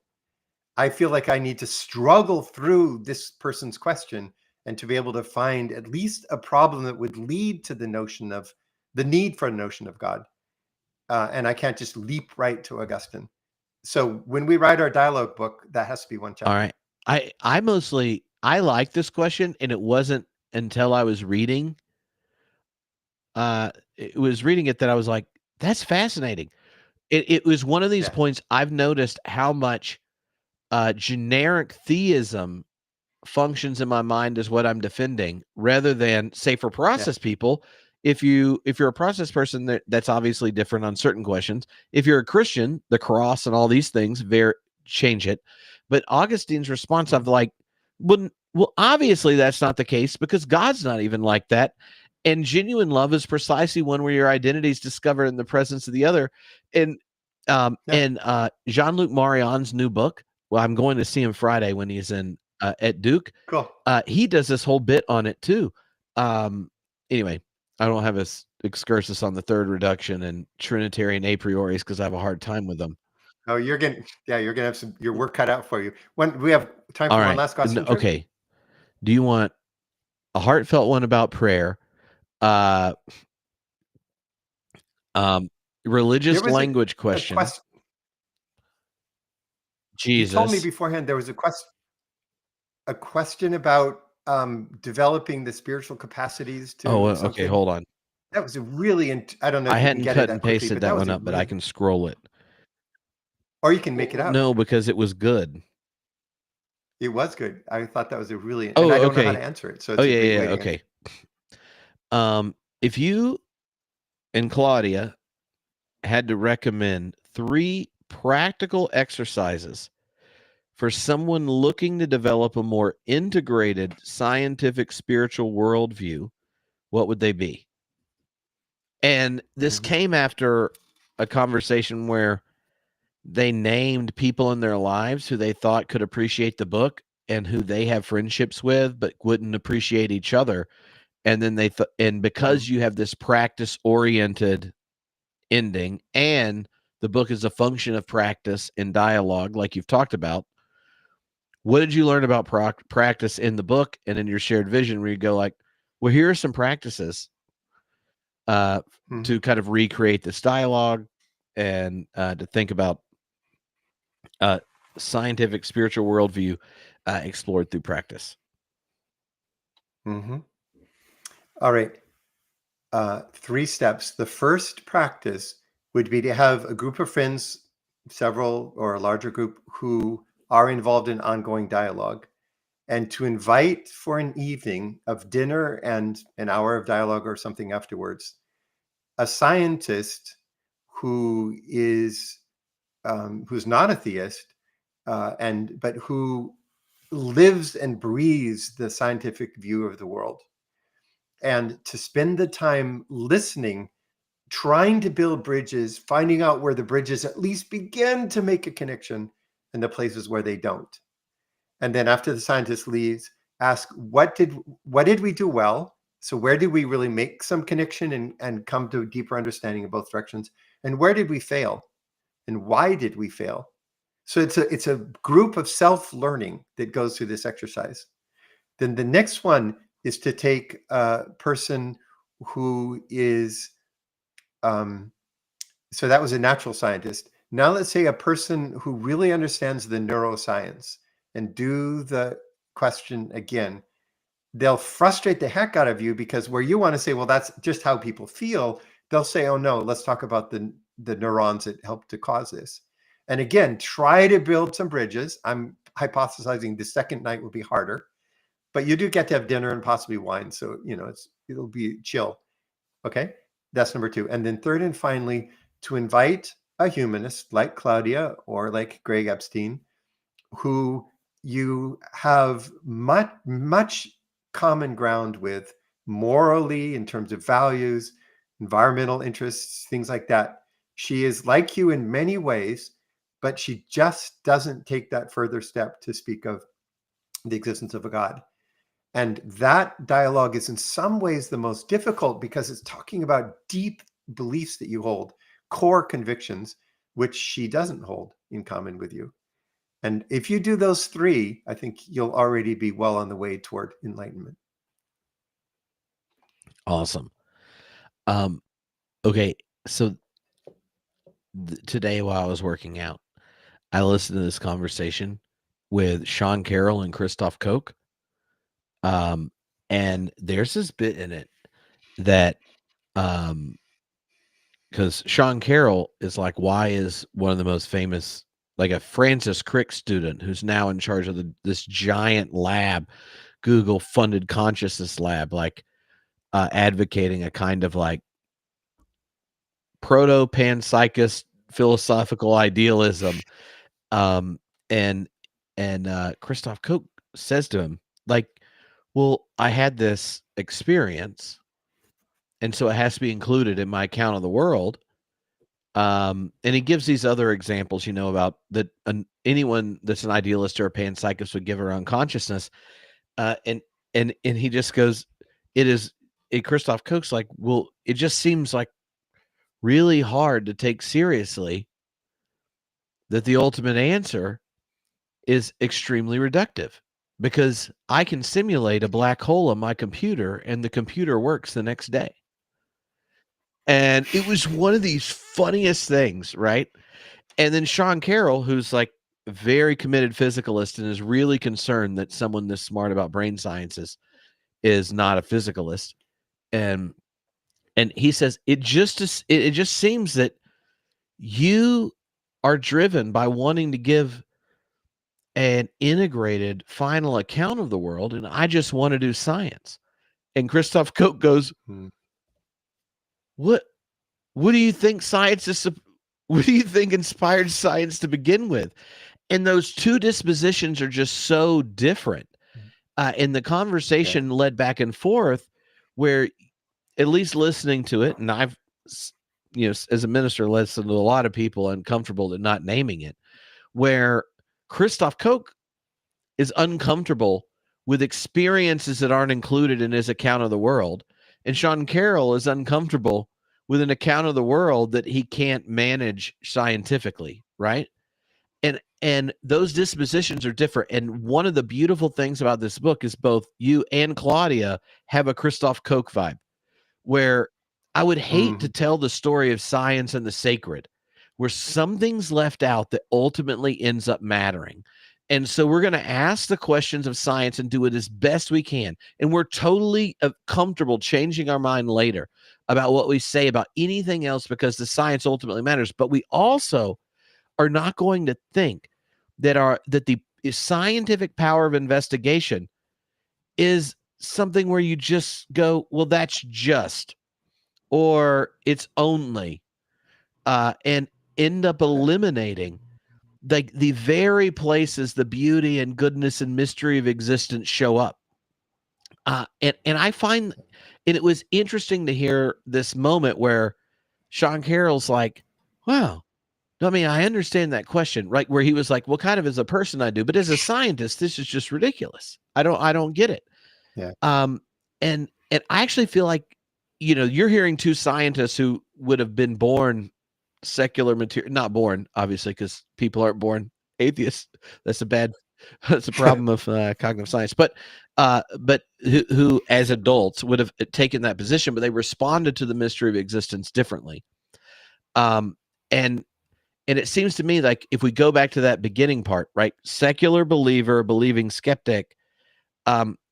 I feel like I need to struggle through this person's question and to be able to find at least a problem that would lead to the need for a notion of God. And I can't just leap right to Augustine. So when we write our dialogue book, that has to be one chapter. All right. I like this question, and it wasn't until I was reading it that I was like, that's fascinating. It was one of these points I've noticed how much generic theism functions in my mind as what I'm defending, rather than, say, for process people. If you're a process person, that's obviously different on certain questions. If you're a Christian, the cross and all these things change it. But Augustine's response of like, well, obviously that's not the case because God's not even like that. And genuine love is precisely one where your identity is discovered in the presence of the other. And Jean-Luc Marian's new book, well, I'm going to see him Friday when he's at Duke. Cool. He does this whole bit on it too. Anyway, I don't have a excursus on the third reduction and Trinitarian a prioris because I have a hard time with them. Oh, you're gonna have your work cut out for you. When we have time for one last question. Okay. Do you want a heartfelt one about prayer? Religious language question. Jesus. You told me beforehand there was a question about developing the spiritual capacities to. Okay, hold on. That was a really, I don't know if I you hadn't can get cut it and quickly, pasted that one up, but I can scroll it. Or you can make it out. No, because it was good. It was good. I thought that was a really, and I don't know how to answer it. So it's a great way to okay. If you and Claudia had to recommend 3 practical exercises for someone looking to develop a more integrated scientific spiritual worldview, what would they be? And this came after a conversation where they named people in their lives who they thought could appreciate the book and who they have friendships with but wouldn't appreciate each other. And then because you have this practice oriented ending and the book is a function of practice and dialogue like you've talked about, what did you learn about practice in the book and in your shared vision where you go like, well, here are some practices to kind of recreate this dialogue and to think about scientific spiritual worldview explored through practice. All right. 3 steps. The first practice would be to have a group of friends, several or a larger group, who are involved in ongoing dialogue, and to invite for an evening of dinner and an hour of dialogue or something afterwards, a scientist who is who's not a theist, but who lives and breathes the scientific view of the world, and to spend the time listening, trying to build bridges, finding out where the bridges at least begin to make a connection and the places where they don't. And then after the scientist leaves, ask, what did we do well? So where did we really make some connection and come to a deeper understanding of both directions? And where did we fail? And why did we fail? So it's a group of self-learning that goes through this exercise. Then the next one is to take a person who is, so that was a natural scientist. Now let's say a person who really understands the neuroscience and do the question again. They'll frustrate the heck out of you because where you want to say, well, that's just how people feel, they'll say, oh no, let's talk about the neurons that help to cause this. And again, try to build some bridges. I'm hypothesizing the second night will be harder, but you do get to have dinner and possibly wine. So, it'll be chill. Okay. That's number 2. And then third and finally, to invite a humanist like Claudia or like Greg Epstein, who you have much common ground with morally, in terms of values, environmental interests, things like that. She is like you in many ways, but she just doesn't take that further step to speak of the existence of a God. And that dialogue is in some ways the most difficult because it's talking about deep beliefs that you hold, core convictions, which she doesn't hold in common with you. And if you do those three, I think you'll already be well on the way toward enlightenment. Awesome. Okay, so today while I was working out, I listened to this conversation with Sean Carroll and Christoph Koch. And there's this bit in it that because Sean Carroll is like, why is one of the most famous, like a Francis Crick student who's now in charge of this giant lab, Google funded consciousness lab, like advocating a kind of like proto panpsychist philosophical idealism. And Christoph Koch says to him, like, well, I had this experience, and so it has to be included in my account of the world. And he gives these other examples, about that anyone that's an idealist or a panpsychist would give around consciousness. And he just goes, Christoph Koch's like, well, it just seems like really hard to take seriously that the ultimate answer is extremely reductive, because I can simulate a black hole on my computer and the computer works the next day. And it was one of these funniest things, right? And then Sean Carroll, who's like a very committed physicalist and is really concerned that someone this smart about brain sciences is not a physicalist. And he says, it just seems that you are driven by wanting to give an integrated final account of the world, and I just want to do science. And Christoph Koch goes, what do you think science is? What do you think inspired science to begin with? And those two dispositions are just so different. And the conversation led back and forth where, at least listening to it, and I've, as a minister, listened to a lot of people uncomfortable at not naming it, where Christoph Koch is uncomfortable with experiences that aren't included in his account of the world. And Sean Carroll is uncomfortable with an account of the world that he can't manage scientifically, right? And those dispositions are different. And one of the beautiful things about this book is both you and Claudia have a Christoph Koch vibe, where I would hate to tell the story of science and the sacred, where something's left out that ultimately ends up mattering. And so we're going to ask the questions of science and do it as best we can. And we're totally comfortable changing our mind later about what we say about anything else, because the science ultimately matters. But we also are not going to think that the scientific power of investigation is something where you just go, well, that's just, or it's only, and end up eliminating like the very places the beauty and goodness and mystery of existence show up. And I find, and it was interesting to hear this moment where Sean Carroll's like, wow, I mean, I understand that question, right? Where he was like, well, kind of as a person I do, but as a scientist, this is just ridiculous. I don't get it. Yeah. And I actually feel like, you're hearing two scientists who would have been born secular material, not born, obviously, because people aren't born atheists. That's a problem of cognitive science, but who as adults would have taken that position, but they responded to the mystery of existence differently. And it seems to me like if we go back to that beginning part, right? Secular believer, believing skeptic,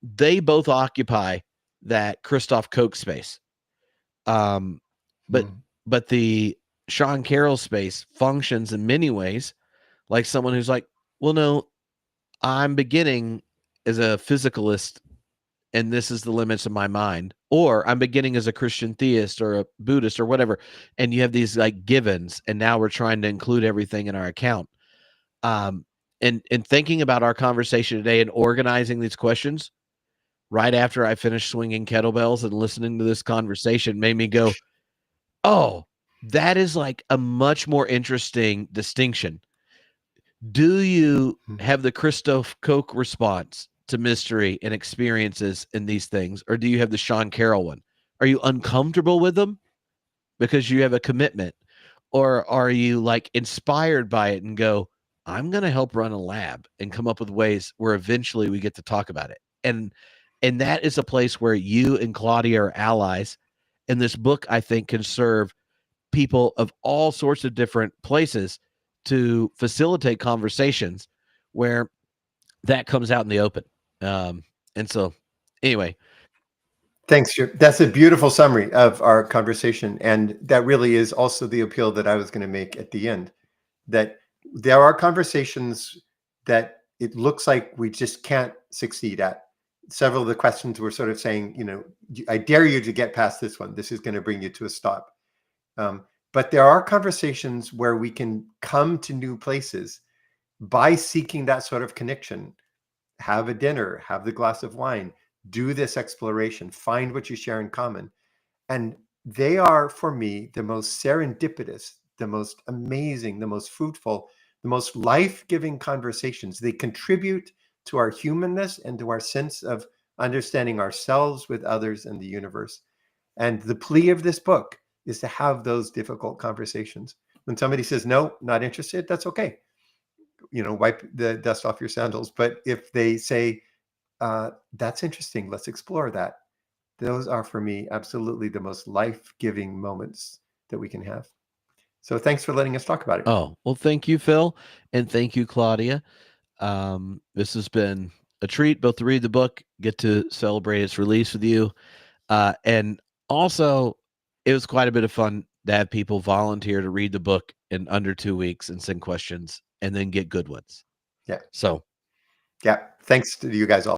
they both occupy that Christoph Koch space. But the Sean Carroll space functions in many ways like someone who's like, well, no, I'm beginning as a physicalist and this is the limits of my mind, or I'm beginning as a Christian theist or a Buddhist or whatever. And you have these like givens, and now we're trying to include everything in our account. And thinking about our conversation today and organizing these questions, right after I finished swinging kettlebells and listening to this conversation made me go, oh, that is like a much more interesting distinction. Do you have the Christoph Koch response to mystery and experiences in these things, or do you have the Sean Carroll one? Are you uncomfortable with them because you have a commitment, or are you like inspired by it and go, I'm going to help run a lab and come up with ways where eventually we get to talk about it? And that is a place where you and Claudia are allies. And this book, I think, can serve people of all sorts of different places to facilitate conversations where that comes out in the open. And so, anyway. Thanks, Chip. That's a beautiful summary of our conversation. And that really is also the appeal that I was going to make at the end, that there are conversations that it looks like we just can't succeed at. Several of the questions were sort of saying, you know, I dare you to get past this one. This is going to bring you to a stop. But there are conversations where we can come to new places by seeking that sort of connection. Have a dinner, have the glass of wine, do this exploration, find what you share in common. And they are, for me, the most serendipitous, the most amazing, the most fruitful, the most life-giving conversations. They contribute to our humanness and to our sense of understanding ourselves with others and the universe. And the plea of this book is to have those difficult conversations. When somebody says, no, not interested, that's okay. You know, wipe the dust off your sandals. But if they say, that's interesting, let's explore that. Those are, for me, absolutely the most life-giving moments that we can have. So thanks for letting us talk about it. Oh, well, thank you, Phil. And thank you, Claudia. This has been a treat, both to read the book, get to celebrate its release with you. And also, it was quite a bit of fun to have people volunteer to read the book in under 2 weeks and send questions and then get good ones. Yeah. So, yeah. Thanks to you guys all.